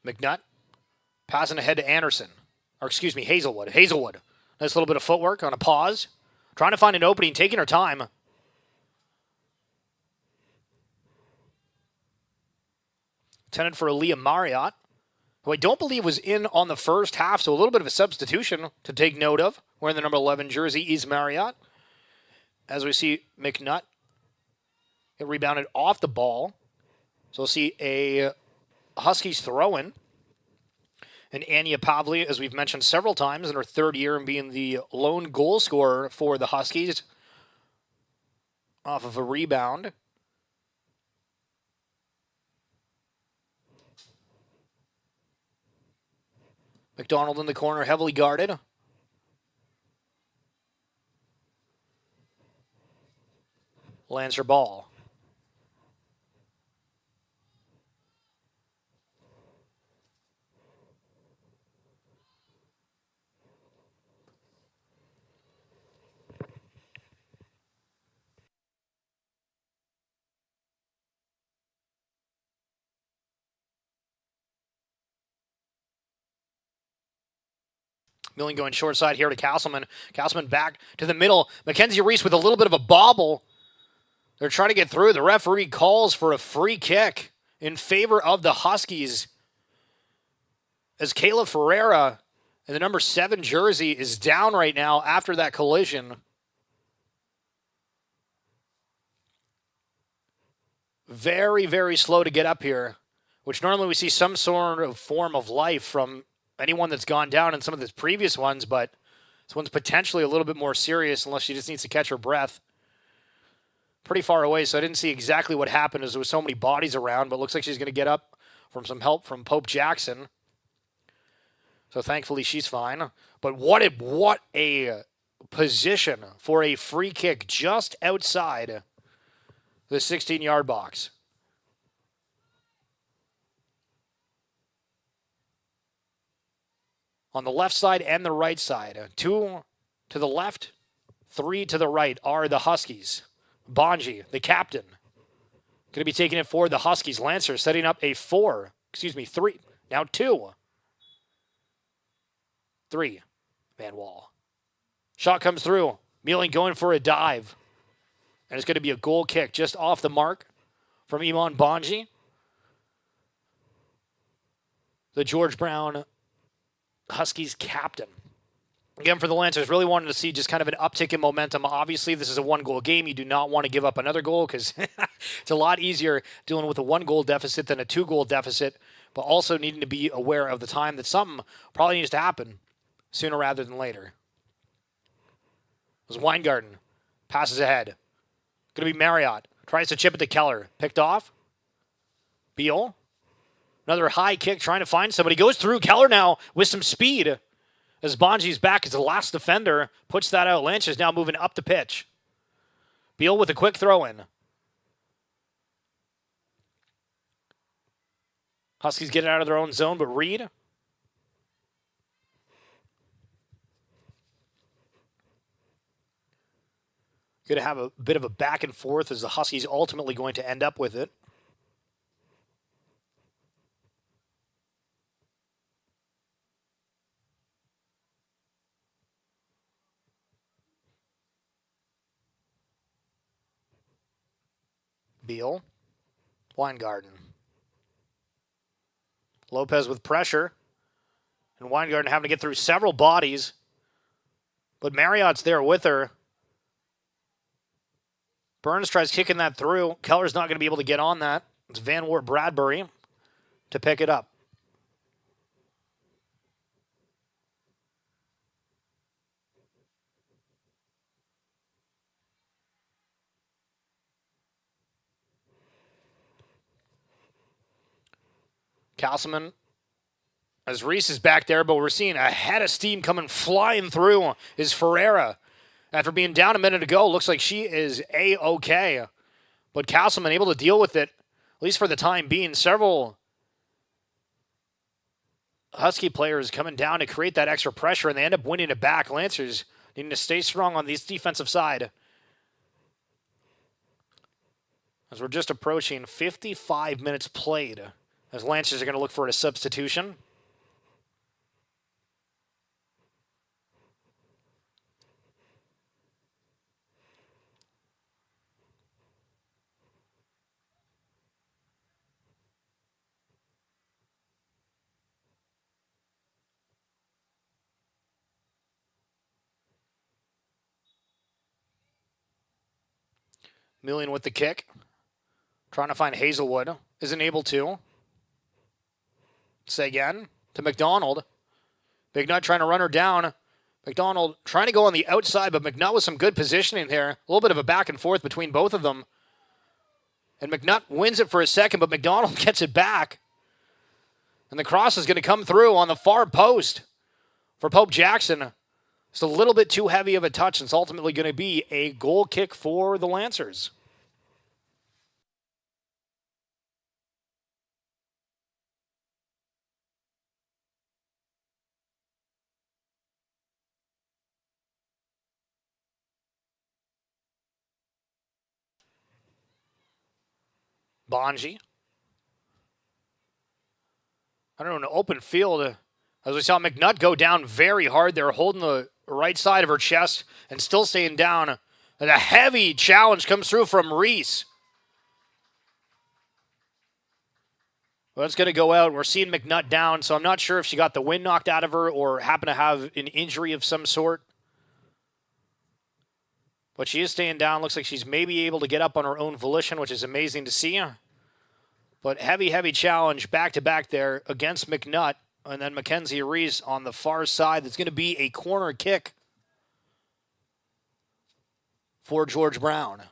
McNutt passing ahead to Anderson. Or excuse me, Hazelwood. Nice little bit of footwork on a pause. Trying to find an opening, taking her time. Intended for Aaliyah Marriott, who I don't believe was in on the first half, so a little bit of a substitution to take note of. Wearing the number 11 jersey is Marriott. As we see McNutt It rebounded off the ball. So we'll see a Huskies throw-in. And Anya Pavli, as we've mentioned several times, in her third year and being the lone goal scorer for the Huskies off of a rebound. McDonald in the corner, heavily guarded. Lancer ball. Milling going short side here to Castleman. Castleman back to the middle. Mackenzie Reese with a little bit of a bobble. They're trying to get through. The referee calls for a free kick in favor of the Huskies as Kayla Ferreira in the number 7 jersey is down right now after that collision. Very, very slow to get up here, which normally we see some sort of form of life from anyone that's gone down in some of the previous ones, but this one's potentially a little bit more serious unless she just needs to catch her breath. Pretty far away, so I didn't see exactly what happened as there was so many bodies around, but it looks like she's going to get up from some help from Pope Jackson. So thankfully she's fine. But what a position for a free kick just outside the 16-yard box. On the left side and the right side. 2 to the left, 3 to the right are the Huskies. Bonji, the captain, going to be taking it for the Huskies. Lancer setting up a 3. Now 2. 3. Van Wall. Shot comes through. Mealing going for a dive. And it's going to be a goal kick just off the mark from Iman Bonji. The George Brown Huskies captain. Again, for the Lancers, really wanted to see just kind of an uptick in momentum. Obviously, this is a 1-goal game. You do not want to give up another goal because it's a lot easier dealing with a 1-goal deficit than a 2-goal deficit, but also needing to be aware of the time that something probably needs to happen sooner rather than later. It was Weingarten. Passes ahead. Going to be Marriott. Tries to chip it to Keller. Picked off. Beal. Another high kick trying to find somebody. Goes through. Keller now with some speed. As Bonji's back as the last defender, puts that out. Lancer's now moving up the pitch. Beal with a quick throw-in. Huskies get it out of their own zone, but Reed. Going to have a bit of a back and forth as the Huskies ultimately going to end up with it. Beal. Weingarten. Lopez with pressure. And Weingarten having to get through several bodies. But Marriott's there with her. Burns tries kicking that through. Keller's not going to be able to get on that. It's Van Wart Bradbury to pick it up. Castleman, as Reese is back there, but we're seeing a head of steam coming flying through is Ferreira. After being down a minute ago, looks like she is A-okay. But Castleman able to deal with it, at least for the time being. Several Husky players coming down to create that extra pressure, and they end up winning it back. Lancers needing to stay strong on this defensive side. As we're just approaching 55 minutes played, as Lancers are going to look for a substitution. Million with the kick. Trying to find Hazelwood. Isn't able to. Say again to McDonald. McNutt trying to run her down. McDonald trying to go on the outside, but McNutt with some good positioning here. A little bit of a back and forth between both of them. And McNutt wins it for a second, but McDonald gets it back. And the cross is going to come through on the far post for Pope Jackson. It's a little bit too heavy of a touch, and it's ultimately going to be a goal kick for the Lancers. Bonji. I don't know, an open field. As we saw McNutt go down very hard there, holding the right side of her chest and still staying down. And a heavy challenge comes through from Reese. Well, it's going to go out. We're seeing McNutt down, so I'm not sure if she got the wind knocked out of her or happened to have an injury of some sort. But she is staying down. Looks like she's maybe able to get up on her own volition, which is amazing to see. But heavy challenge back-to-back there against McNutt. And then Mackenzie Reese on the far side. That's going to be a corner kick for George Brown.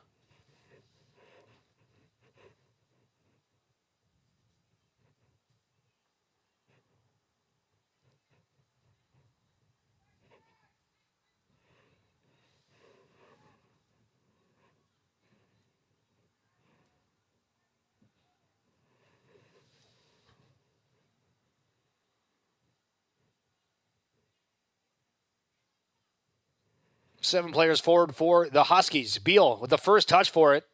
Seven players forward for the Huskies. Beal with the first touch for it.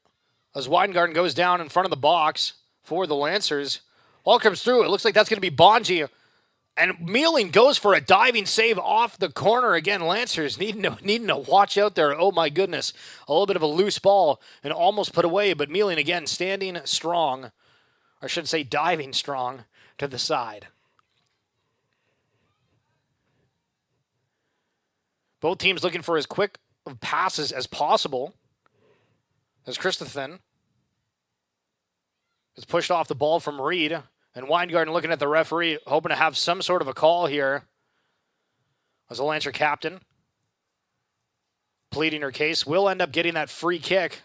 As Weingarten goes down in front of the box for the Lancers. Ball comes through. It looks like that's going to be Bonji. And Mealing goes for a diving save off the corner. Again, Lancers needing to watch out there. Oh, my goodness. A little bit of a loose ball and almost put away. But Mealing, again, standing strong. Or I should say diving strong to the side. Both teams looking for as quick of passes as possible. As Christophen is pushed off the ball from Reed. And Weingarten looking at the referee, hoping to have some sort of a call here. As a Lancer captain, pleading her case, will end up getting that free kick.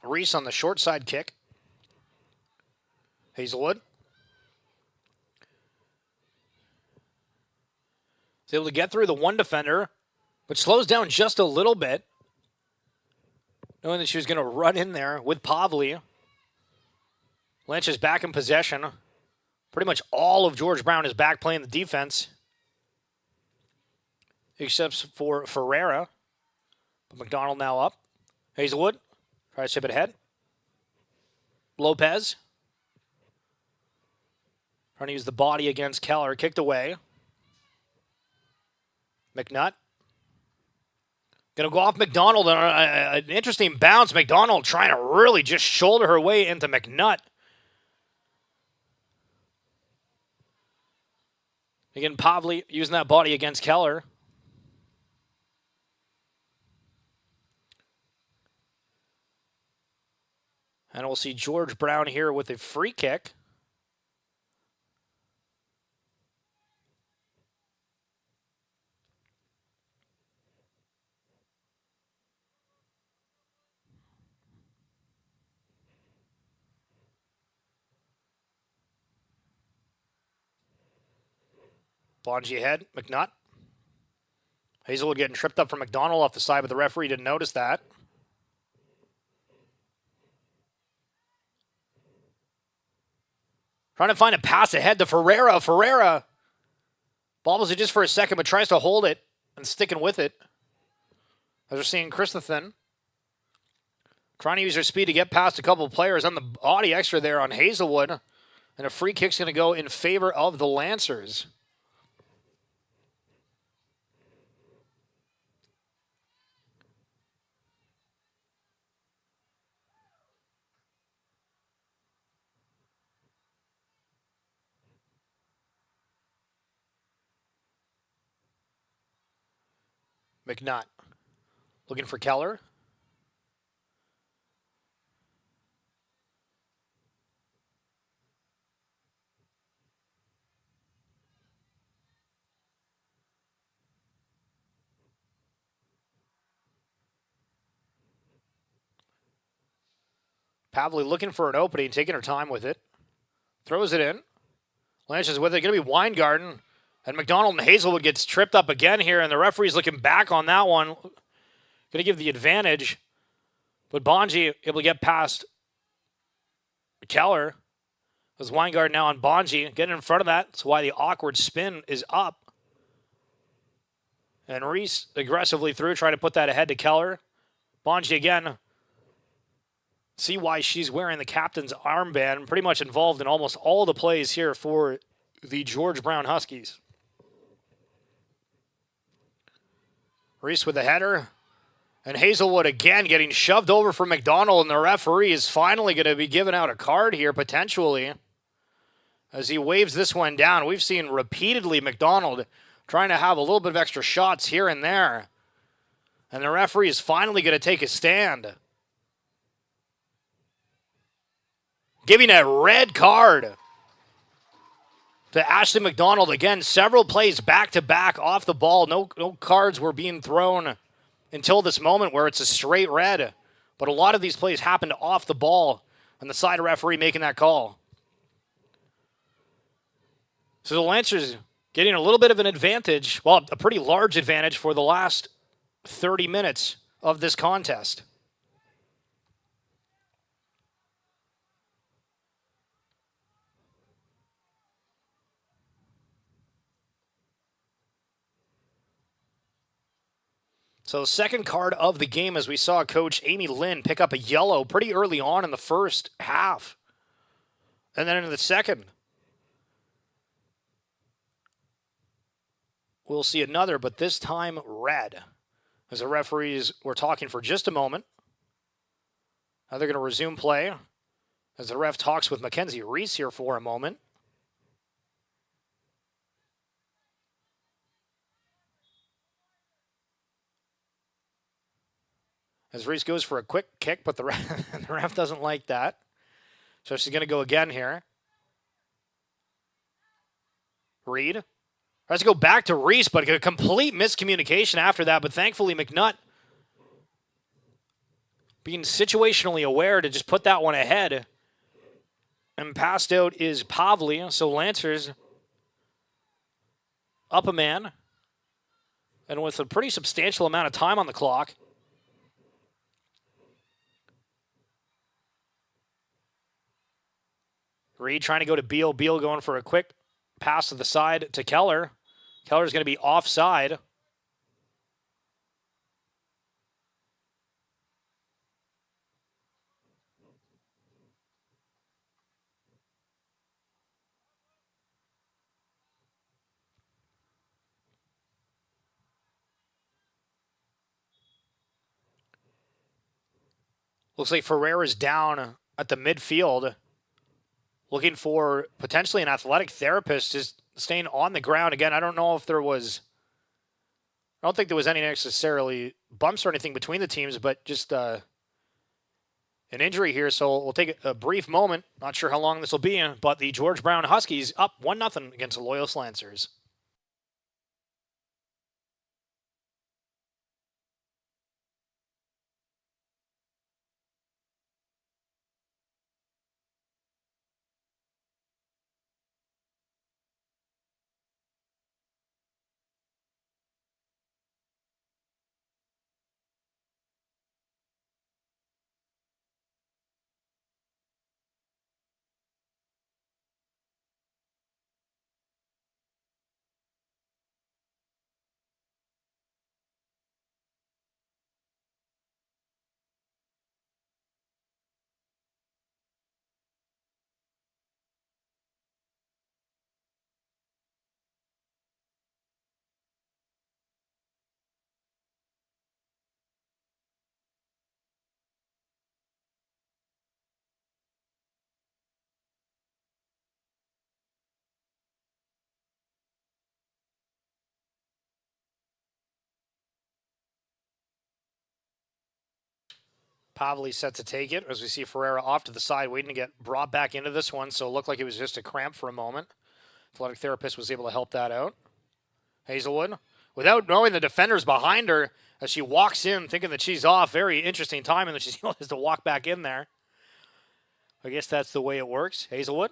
Reese on the short side kick. Hazelwood is able to get through the one defender, but slows down just a little bit, knowing that she was going to run in there with Pavli. Lynch is back in possession. Pretty much all of George Brown is back playing the defense, except for Ferreira. But McDonald now up. Hazelwood. Try to chip it ahead. Lopez. Trying to use the body against Keller. Kicked away. McNutt. Going to go off McDonald. An interesting bounce. McDonald trying to really just shoulder her way into McNutt. Again, Pavli using that body against Keller. And we'll see George Brown here with a free kick. Bonji ahead, McNutt. Hazelwood getting tripped up from McDonald off the side, but the referee didn't notice that. Trying to find a pass ahead to Ferreira. Ferreira bobbles it just for a second, but tries to hold it and sticking with it. As we're seeing Christophen trying to use her speed to get past a couple of players on the body extra there on Hazelwood. And a free kick's going to go in favor of the Lancers. McNutt looking for Keller. Pavley looking for an opening, taking her time with it. Throws it in. Lancia's with it. Going to be Weingarten. And McDonald and Hazelwood gets tripped up again here, and the referee's looking back on that one. Going to give the advantage. But Bonji able to get past Keller. As Weingarten now on Bonji. Getting in front of that. That's why the awkward spin is up. And Reese aggressively through, trying to put that ahead to Keller. Bonji again. See why she's wearing the captain's armband. Pretty much involved in almost all the plays here for the George Brown Huskies. Reese with the header. And Hazelwood again getting shoved over from McDonald. And the referee is finally going to be giving out a card here, potentially. As he waves this one down. We've seen repeatedly McDonald trying to have a little bit of extra shots here and there. And the referee is finally going to take a stand. Giving a red card to Ashley McDonald. Again, several plays back-to-back off the ball. No cards were being thrown until this moment where it's a straight red. But a lot of these plays happened off the ball and the side referee making that call. So the Lancers getting a little bit of an advantage, well, a pretty large advantage for the last 30 minutes of this contest. So second card of the game as we saw Coach Amy Lynn pick up a yellow pretty early on in the first half. And then in the second, we'll see another, but this time red. As the referees were talking for just a moment. Now they're going to resume play as the ref talks with Mackenzie Reese here for a moment. As Reese goes for a quick kick, but the ref doesn't like that. So she's going to go again here. Reed tries to go back to Reese, but a complete miscommunication after that. But thankfully, McNutt being situationally aware to just put that one ahead. And passed out is Pavley. So Lancers up a man. And with a pretty substantial amount of time on the clock. Reed trying to go to Beal. Beal going for a quick pass to the side to Keller. Keller's going to be offside. Looks like Ferreira's down at the midfield. Looking for potentially an athletic therapist, just staying on the ground. Again, I don't know if there was... I don't think there was any necessarily bumps or anything between the teams, but just an injury here. So we'll take a brief moment. Not sure how long this will be, but the George Brown Huskies up 1-0 against the Loyalist Lancers. Pavli set to take it as we see Ferreira off to the side waiting to get brought back into this one, so it looked like it was just a cramp for a moment. Athletic therapist was able to help that out. Hazelwood, without knowing the defender's behind her, as she walks in thinking that she's off. Very interesting time, and then she has to walk back in there. I guess that's the way it works. Hazelwood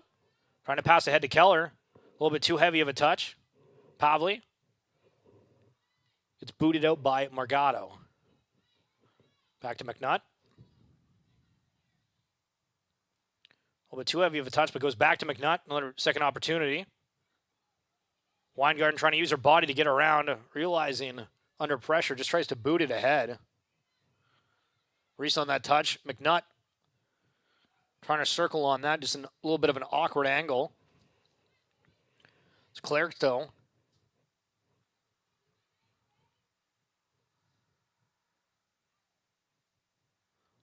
trying to pass ahead to Keller. A little bit too heavy of a touch. Pavli. It's booted out by Margado. Back to McNutt. A little bit too heavy of a touch, but goes back to McNutt. Another second opportunity. Weingarten trying to use her body to get around, realizing under pressure, just tries to boot it ahead. Reese on that touch. McNutt trying to circle on that, just a little bit of an awkward angle. It's Clerc, though.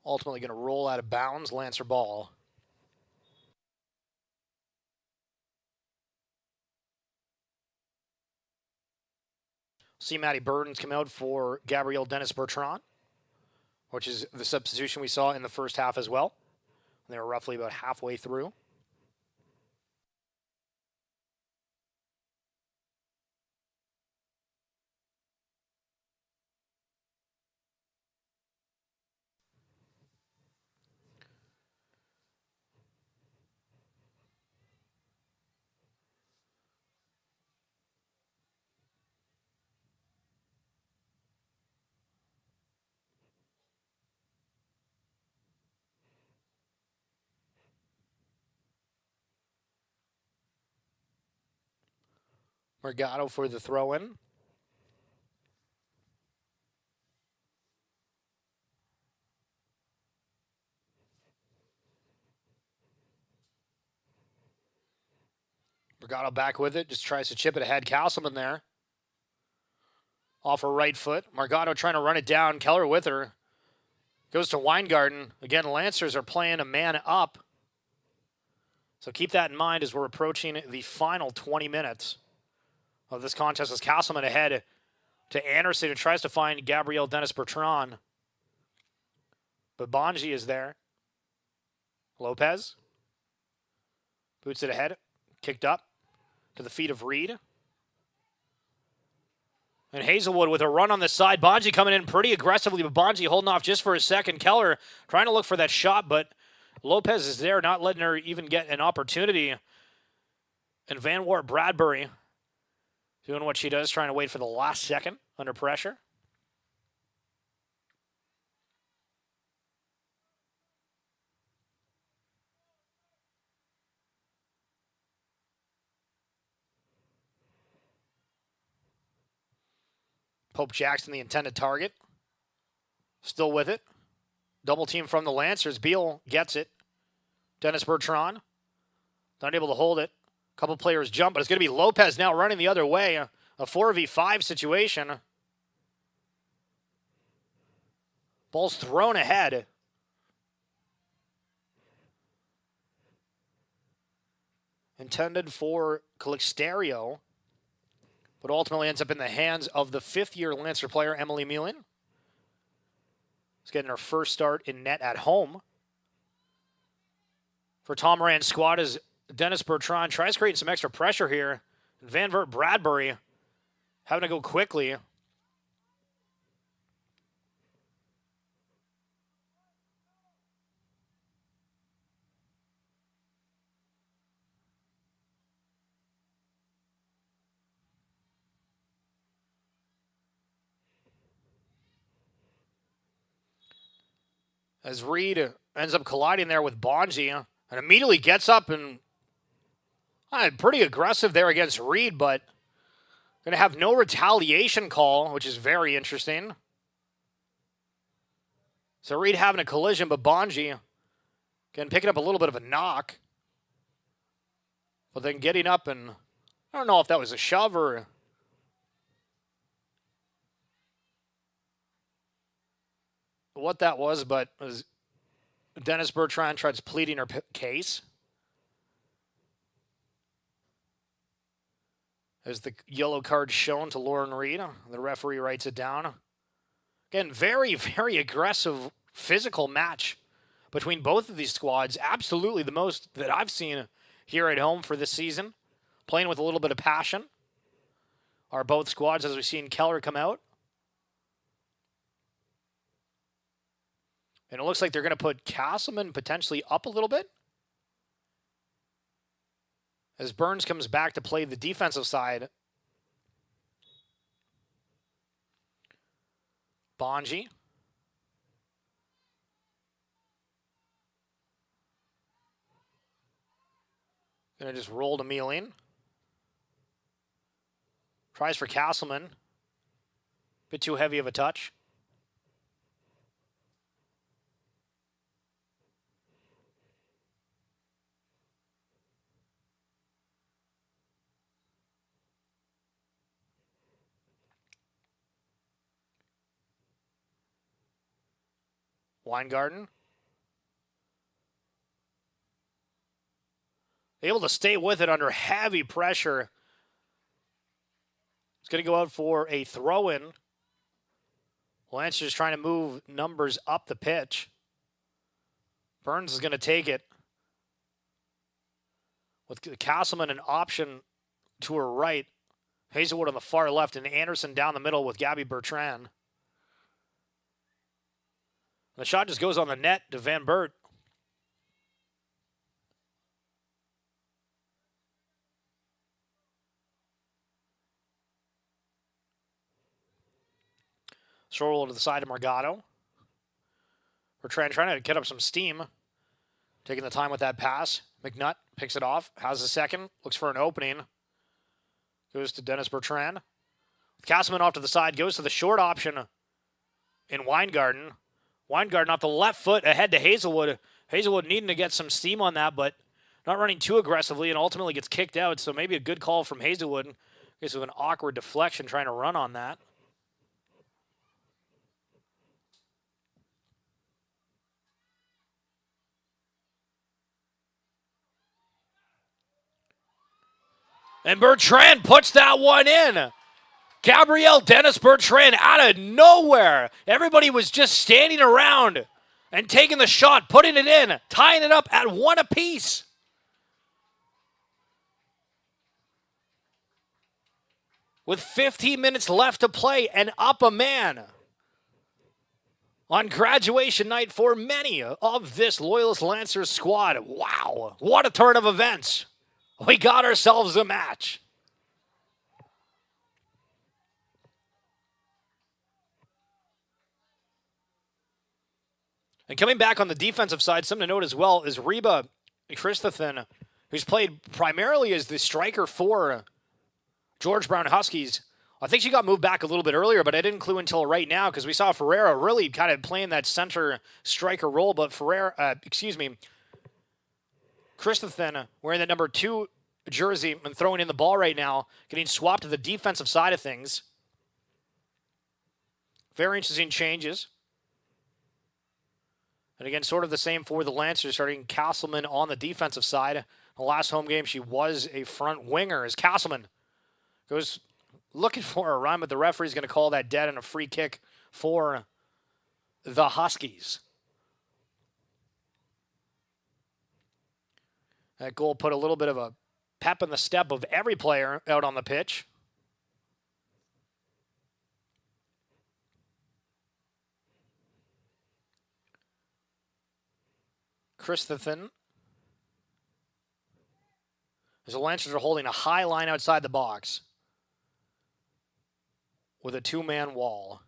Ultimately going to roll out of bounds. Lancer ball. See Maddie Burton's come out for Gabrielle Dennis-Bertrand, which is the substitution we saw in the first half as well. They were roughly about halfway through. Margado for the throw-in. Margado back with it, just tries to chip it ahead. Castleman there. Off her right foot. Margado trying to run it down. Keller with her. Goes to Weingarten. Again, Lancers are playing a man up. So keep that in mind as we're approaching the final 20 minutes of this contest. As Castleman ahead to Anderson, who tries to find Gabrielle Dennis-Bertrand. But Bonji is there. Lopez. Boots it ahead. Kicked up to the feet of Reed. And Hazelwood with a run on the side. Bonji coming in pretty aggressively, but Bonji holding off just for a second. Keller trying to look for that shot, but Lopez is there, not letting her even get an opportunity. And Van Wart Bradbury doing what she does, trying to wait for the last second under pressure. Pope Jackson, the intended target. Still with it. Double team from the Lancers. Beal gets it. Dennis-Bertrand. Not able to hold it. A couple players jump, but it's going to be Lopez now running the other way. A 4v5 situation. Ball's thrown ahead. Intended for Calixterio, but ultimately ends up in the hands of the fifth-year Lancer player, Emily Mullen. She's getting her first start in net at home. For Tom Moran's squad as Dennis-Bertrand tries creating some extra pressure here. Van Wart Bradbury having to go quickly. As Reed ends up colliding there with Bonji and immediately gets up and pretty aggressive there against Reed, but going to have no retaliation call, which is very interesting. So Reed having a collision, but Bonji again picking up a little bit of a knock. But then getting up and I don't know if that was a shove or what that was, but it was Dennis-Bertrand tries pleading her case. As the yellow card shown to Lauren Reed, the referee writes it down. Again, very, very aggressive physical match between both of these squads. Absolutely the most that I've seen here at home for this season. Playing with a little bit of passion are both squads, as we've seen Keller come out. And it looks like they're going to put Castleman potentially up a little bit as Burns comes back to play the defensive side. Bonji. Going to just roll to Mealing. Tries for Castleman. Bit too heavy of a touch. Weingarten. Able to stay with it under heavy pressure. It's going to go out for a throw-in. Lancers trying to move numbers up the pitch. Burns is going to take it. With Castleman an option to her right. Hazelwood on the far left, and Anderson down the middle with Gabby Bertrand. The shot just goes on the net to Van Bert. Roll to the side of Margado. Bertrand trying to get up some steam. Taking the time with that pass. McNutt picks it off. Has a second. Looks for an opening. Goes to Dennis Bertrand. Castleman off to the side. Goes to the short option in Weingarten. Weingarten off the left foot ahead to Hazelwood. Hazelwood needing to get some steam on that, but not running too aggressively, and ultimately gets kicked out. So maybe a good call from Hazelwood. I guess with an awkward deflection trying to run on that. And Bertrand puts that one in. Gabrielle Dennis Bertrand out of nowhere. Everybody was just standing around and taking the shot, putting it in, tying it up at one apiece. With 15 minutes left to play and up a man. On graduation night for many of this Loyalist Lancers squad. Wow, what a turn of events. We got ourselves a match. And coming back on the defensive side, something to note as well is Reba Christophen, who's played primarily as the striker for George Brown Huskies. I think she got moved back a little bit earlier, but I didn't clue until right now because we saw Ferreira really kind of playing that center striker role. But Christophen wearing that number 2 jersey and throwing in the ball right now, getting swapped to the defensive side of things. Very interesting changes. And again, sort of the same for the Lancers, starting Castleman on the defensive side. The last home game, she was a front winger as Castleman goes looking for a run, but the referee's going to call that dead and a free kick for the Huskies. That goal put a little bit of a pep in the step of every player out on the pitch. Christophen. As the Lancers are holding a high line outside the box with a 2-man wall.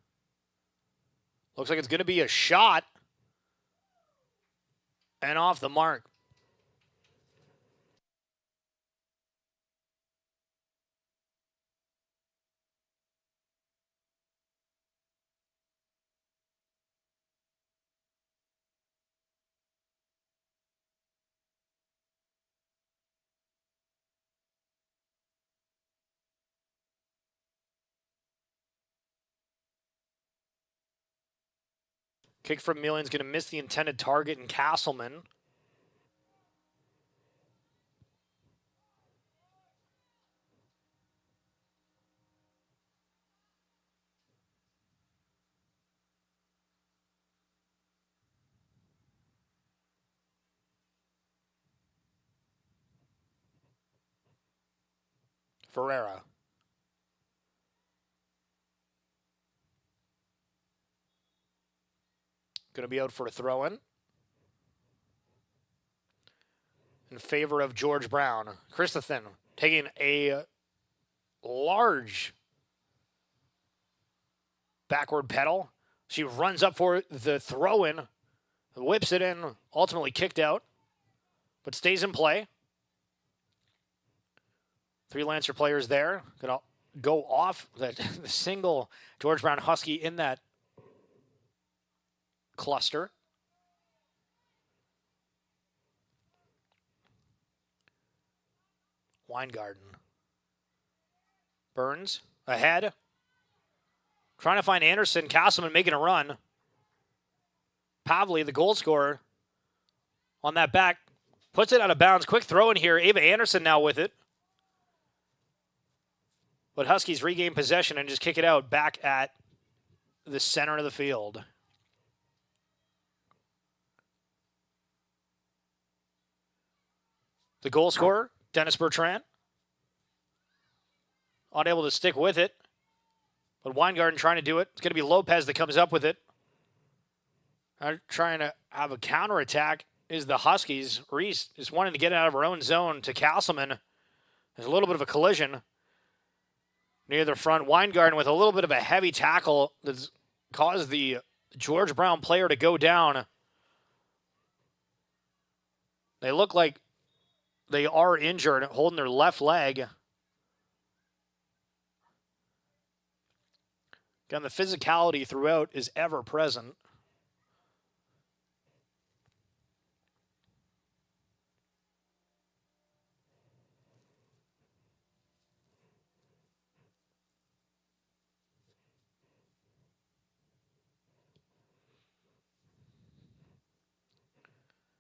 Looks like it's going to be a shot. And off the mark. Kick from Million's going to miss the intended target in Castleman. Ferreira. Going to be out for a throw-in. In favor of George Brown. Christensen taking a large backward pedal. She runs up for the throw-in, whips it in, ultimately kicked out, but stays in play. 3 Lancer players there. Going to go off the single George Brown Husky in that cluster. Weingarten. Burns ahead. Trying to find Anderson. Castleman making a run. Pavley, the goal scorer, on that back. Puts it out of bounds. Quick throw in here. Ava Anderson now with it. But Huskies regain possession and just kick it out back at the center of the field. The goal scorer, Dennis Bertrand. Unable to stick with it. But Weingarten trying to do it. It's going to be Lopez that comes up with it. Trying to have a counterattack is the Huskies. Reese is wanting to get out of her own zone to Castleman. There's a little bit of a collision near the front. Weingarten with a little bit of a heavy tackle that's caused the George Brown player to go down. They look like they are injured, holding their left leg. Again, the physicality throughout is ever present.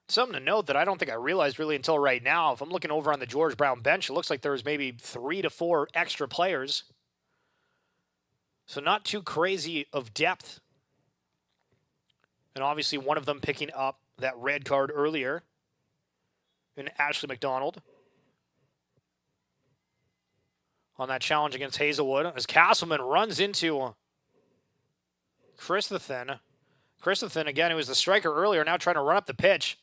Something to note that I don't think I realized really until right now. If I'm looking over on the George Brown bench, it looks like there's maybe 3 to 4 extra players. So not too crazy of depth. And obviously one of them picking up that red card earlier in Ashley McDonald. On that challenge against Hazelwood. As Castleman runs into Christensen. Christensen, again, who was the striker earlier, now trying to run up the pitch.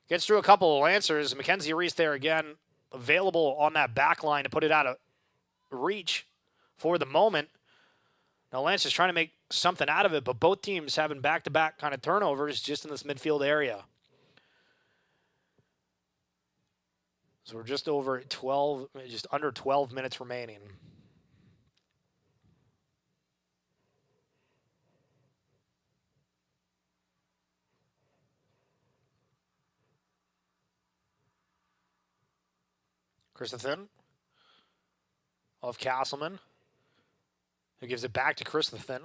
Gets through a couple of Lancers. Mackenzie Reese there again, available on that back line to put it out of reach for the moment. Now Lance is trying to make something out of it, but both teams having back-to-back kind of turnovers just in this midfield area. So we're just over 12, just under 12 minutes remaining. Christensen of Castleman, who gives it back to Christensen.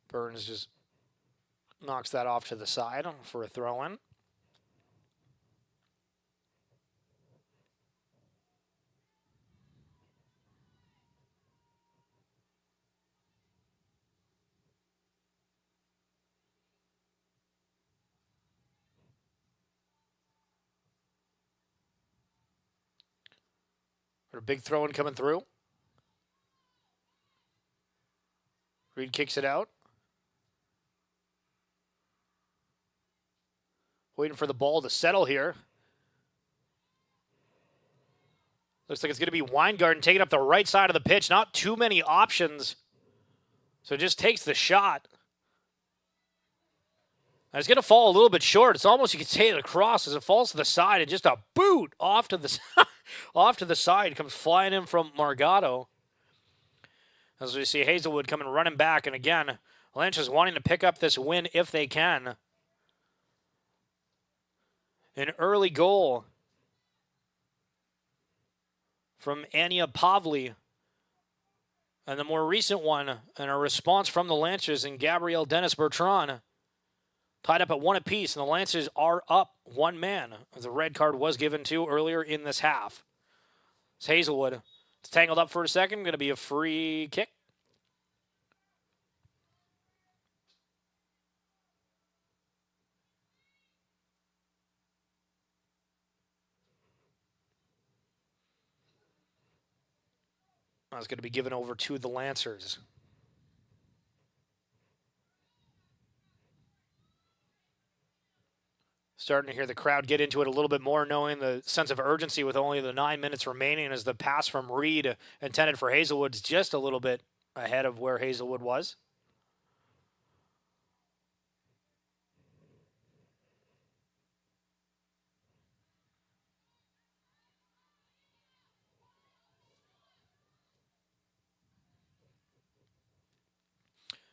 Burns just knocks that off to the side for a throw-in. A big throw-in coming through. Reed kicks it out. Waiting for the ball to settle here. Looks like it's going to be Weingarten taking up the right side of the pitch. Not too many options. So just takes the shot. And it's going to fall a little bit short. It's almost, you could say it across as it falls to the side, and just a boot off to the off to the side comes flying in from Margado. As we see Hazelwood coming running back, and again, Lynch is wanting to pick up this win if they can. An early goal from Anya Pavley. And the more recent one, and a response from the Lancers and Gabrielle Dennis Bertrand. Tied up at 1 apiece, and the Lancers are up 1 man, as the red card was given to earlier in this half. It's Hazelwood. It's tangled up for a second. Going to be a free kick. That's going to be given over to the Lancers. Starting to hear the crowd get into it a little bit more, knowing the sense of urgency with only the 9 minutes remaining as the pass from Reed intended for Hazelwood's just a little bit ahead of where Hazelwood was.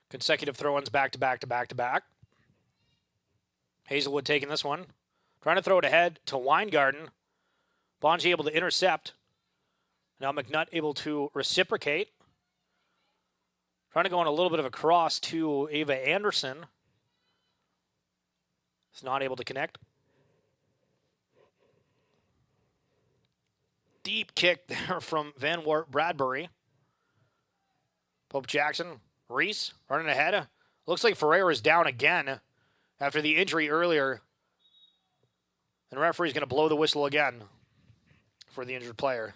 Consecutive throw-ins back to back to back to back. Hazelwood taking this one. Trying to throw it ahead to Weingarten. Bonji able to intercept. Now McNutt able to reciprocate. Trying to go on a little bit of a cross to Ava Anderson. Is not able to connect. Deep kick there from Van Wart Bradbury. Pope Jackson. Reese running ahead. Looks like Ferreira is down again after the injury earlier. And the referee's going to blow the whistle again for the injured player.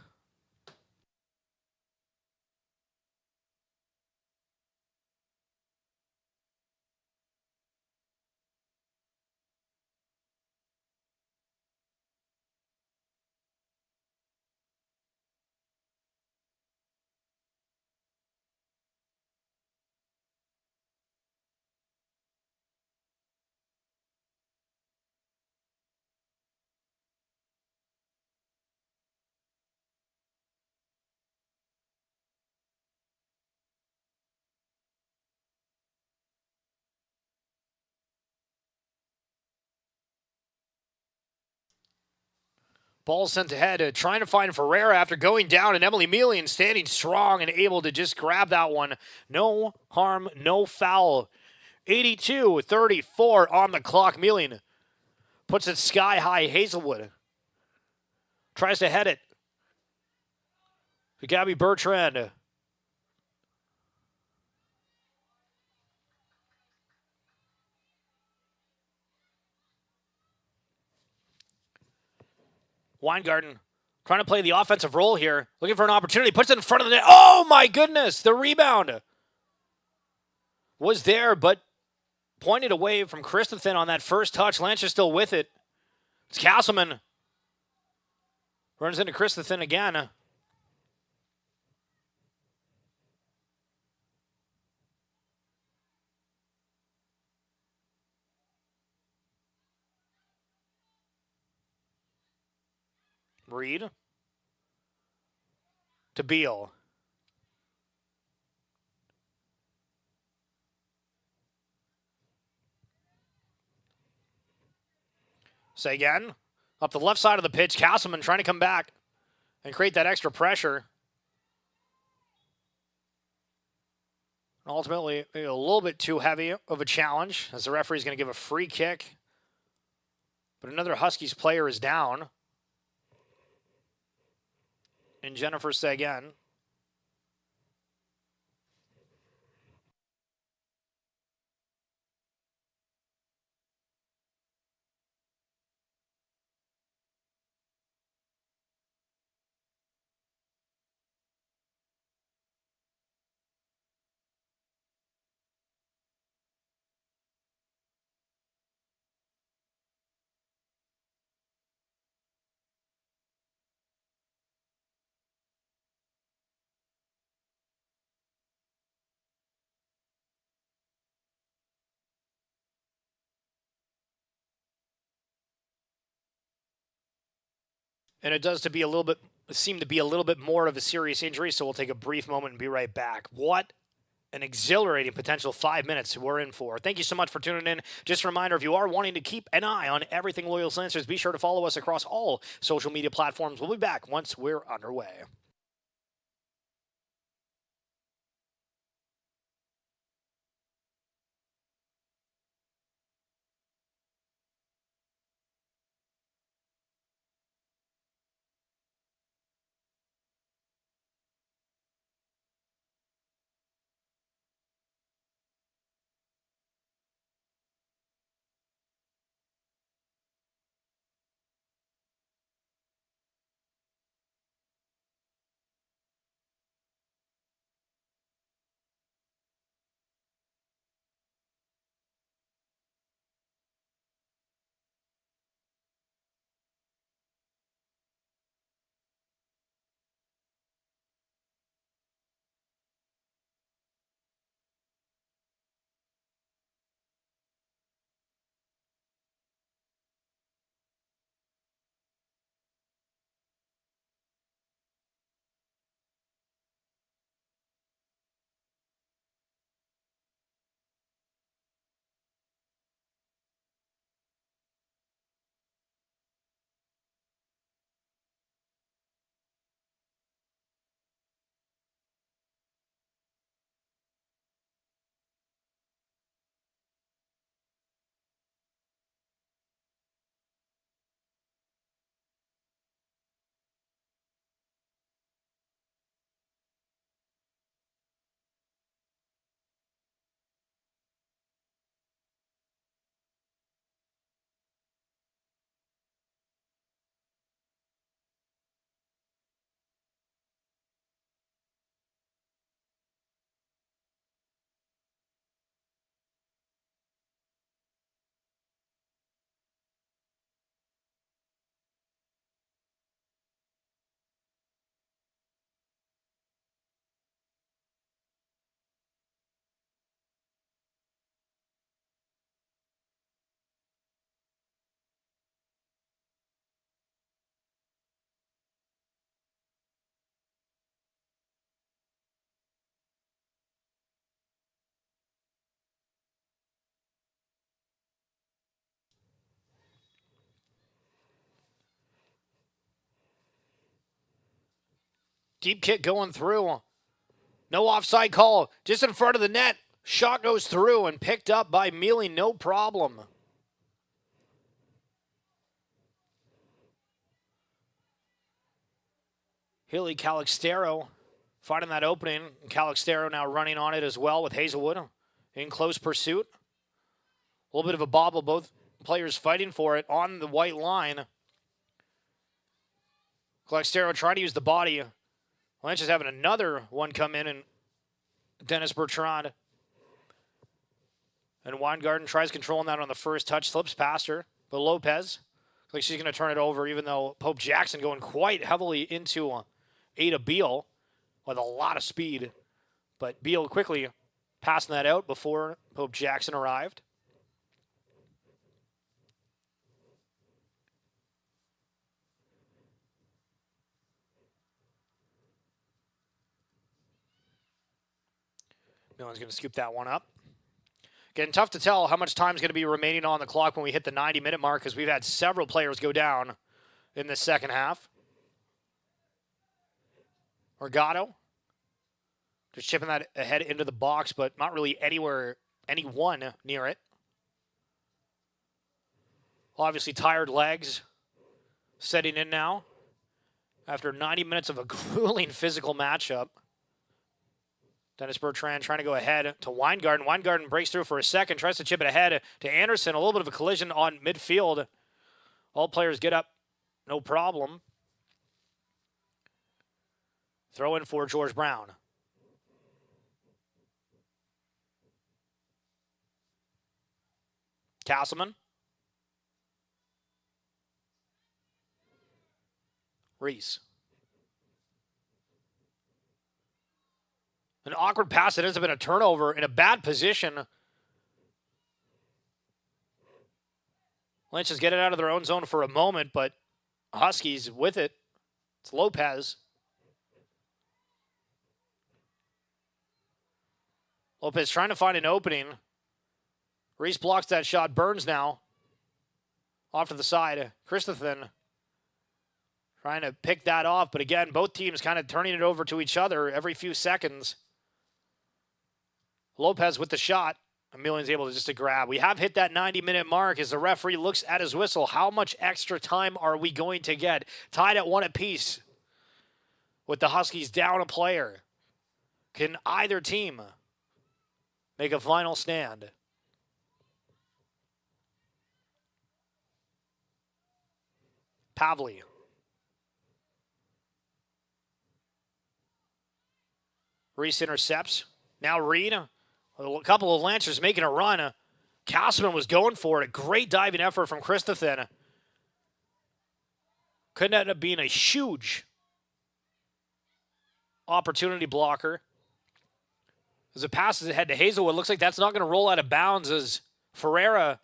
Ball sent ahead, trying to find Ferreira after going down, and Emily Melian standing strong and able to just grab that one. No harm, no foul. 82-34 on the clock. Melian puts it sky high. Hazelwood tries to head it to Gabby Bertrand. Weingarten trying to play the offensive role here. Looking for an opportunity. Puts it in front of the net. Oh, my goodness. The rebound was there, but pointed away from Christensen on that first touch. Lancer still with it. It's Castleman. Runs into Christensen again. Reed to Beal. Seguin up the left side of the pitch. Castleman trying to come back and create that extra pressure. Ultimately, a little bit too heavy of a challenge as the referee is going to give a free kick. But another Huskies player is down. And Jennifer Seguin. And it does seem to be a little bit more of a serious injury, so we'll take a brief moment and be right back. What an exhilarating potential 5 minutes we're in for. Thank you so much for tuning in. Just a reminder, if you are wanting to keep an eye on everything Loyalist Lancers, be sure to follow us across all social media platforms. We'll be back once we're underway. Deep kick going through. No offside call. Just in front of the net. Shot goes through and picked up by Mealy. No problem. Hilly Calixtero finding that opening. Calixtero now running on it as well with Hazelwood in close pursuit. A little bit of a bobble. Both players fighting for it on the white line. Calixtero trying to use the body. Lynch is having another one come in, and Dennis Bertrand. And Weingarten tries controlling that on the first touch, slips past her. But Lopez, looks like she's going to turn it over, even though Pope Jackson going quite heavily into Ada Beal with a lot of speed. But Beal quickly passing that out before Pope Jackson arrived. Millen's going to scoop that one up. Getting tough to tell how much time is going to be remaining on the clock when we hit the 90-minute mark, because we've had several players go down in the second half. Orgato just chipping that ahead into the box, but not really anyone near it. Obviously tired legs setting in now after 90 minutes of a grueling physical matchup. Dennis Bertrand trying to go ahead to Weingarten. Weingarten breaks through for a second, tries to chip it ahead to Anderson. A little bit of a collision on midfield. All players get up, no problem. Throw in for George Brown. Castleman. Reese. An awkward pass that ends up in a turnover in a bad position. Lynch is getting out of their own zone for a moment, but Huskies with it. It's Lopez. Lopez trying to find an opening. Reese blocks that shot. Burns now. Off to the side. Christopher trying to pick that off, but again, both teams kind of turning it over to each other every few seconds. Lopez with the shot. Emilion's able to just to grab. We have hit that 90-minute mark as the referee looks at his whistle. How much extra time are we going to get? Tied at 1 apiece with the Huskies down a player. Can either team make a final stand? Pavley. Reese intercepts. Now Reed. A couple of Lancers making a run. Castleman was going for it. A great diving effort from Christopher. Could end up being a huge opportunity blocker. As it passes ahead to Hazelwood, looks like that's not going to roll out of bounds as Ferreira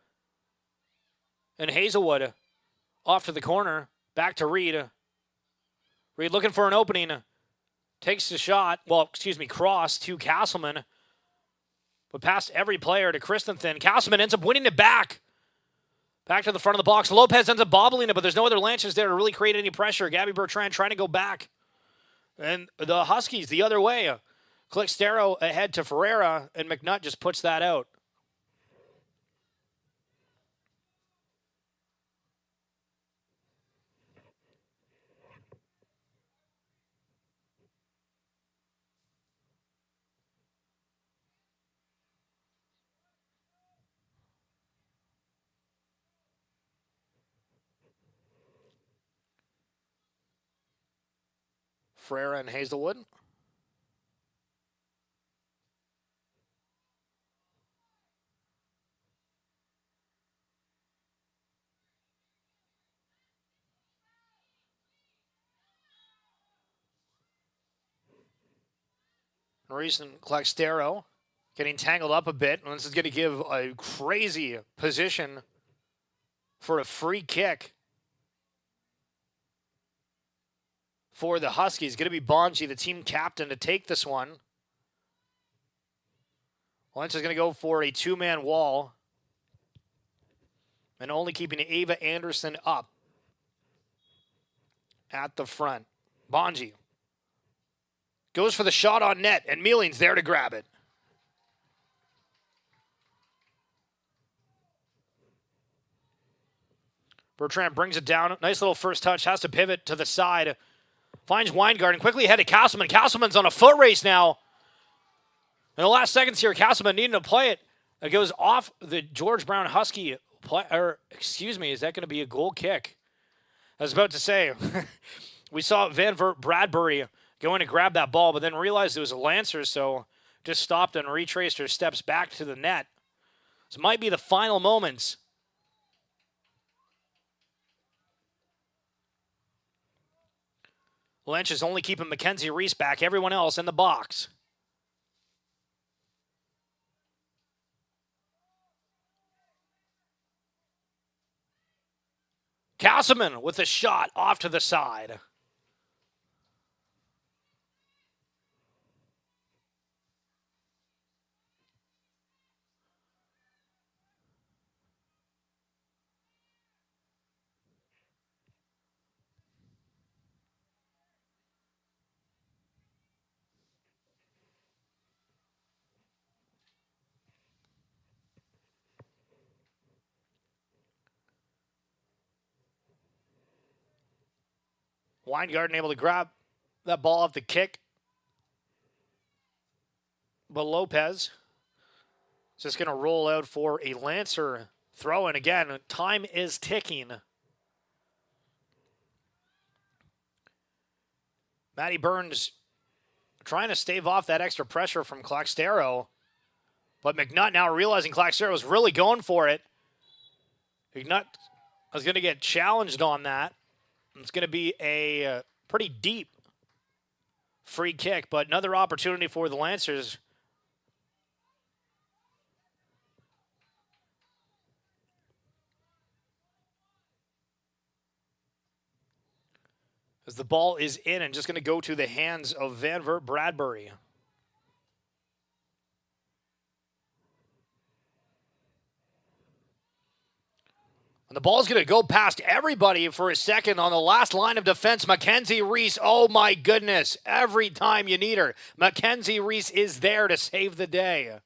and Hazelwood off to the corner. Back to Reed. Reed looking for an opening. Takes the shot. Cross to Castleman. But past every player to Christensen. Castleman ends up winning it back. Back to the front of the box. Lopez ends up bobbling it, but there's no other Lancers there to really create any pressure. Gabby Bertrand trying to go back. And the Huskies the other way. Calixtero ahead to Ferreira, and McNutt just puts that out. Ferreira and Hazelwood. Reese and Calixtero getting tangled up a bit. And this is going to give a crazy position for a free kick for the Huskies. Going to be Bonji, the team captain, to take this one. Lynch is going to go for a two-man wall and only keeping Ava Anderson up at the front. Bonji Goes for the shot on net, and Mealing's there to grab it. Bertrand brings it down. Nice little first touch. Has to pivot to the side. Finds Weingarten. Quickly ahead to Castleman. Castleman's on a foot race now. In the last seconds here, Castleman needing to play it. It goes off the George Brown Husky. Is that going to be a goal kick? I was about to say, we saw Van Bradbury going to grab that ball, but then realized it was a Lancer, so just stopped and retraced her steps back to the net. This might be the final moments. Lynch is only keeping Mackenzie Reese back. Everyone else in the box. Castleman with a shot off to the side. Weingarten able to grab that ball off the kick. But Lopez is just going to roll out for a Lancer throw. And again, time is ticking. Maddie Burns trying to stave off that extra pressure from Claxtero. But McNutt now realizing Claxtero was really going for it. McNutt is going to get challenged on that. It's going to be a pretty deep free kick, but another opportunity for the Lancers. As the ball is in and just going to go to the hands of Van Bradbury. And the ball's going to go past everybody for a second on the last line of defense. Mackenzie Reese, oh my goodness. Every time you need her, Mackenzie Reese is there to save the day.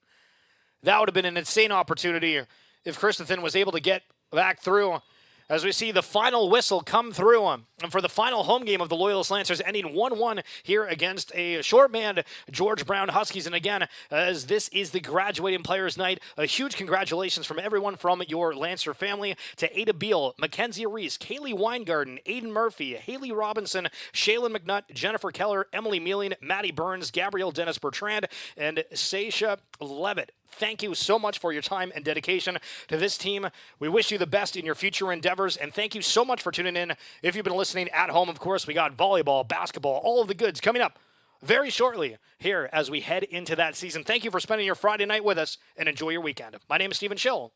That would have been an insane opportunity if Christensen was able to get back through. As we see the final whistle come through and for the final home game of the Loyalist Lancers ending 1-1 here against a short-manned George Brown Huskies. And again, as this is the graduating players' night, a huge congratulations from everyone from your Lancer family to Ada Beal, Mackenzie Reese, Kaylee Weingarten, Aiden Murphy, Haley Robinson, Shaylin McNutt, Jennifer Keller, Emily Mealing, Maddie Burns, Gabrielle Dennis Bertrand, and Sasha Levitt. Thank you so much for your time and dedication to this team. We wish you the best in your future endeavors, and thank you so much for tuning in. If you've been listening at home, of course, we got volleyball, basketball, all of the goods coming up very shortly here as we head into that season. Thank you for spending your Friday night with us, and enjoy your weekend. My name is Stephen Schill.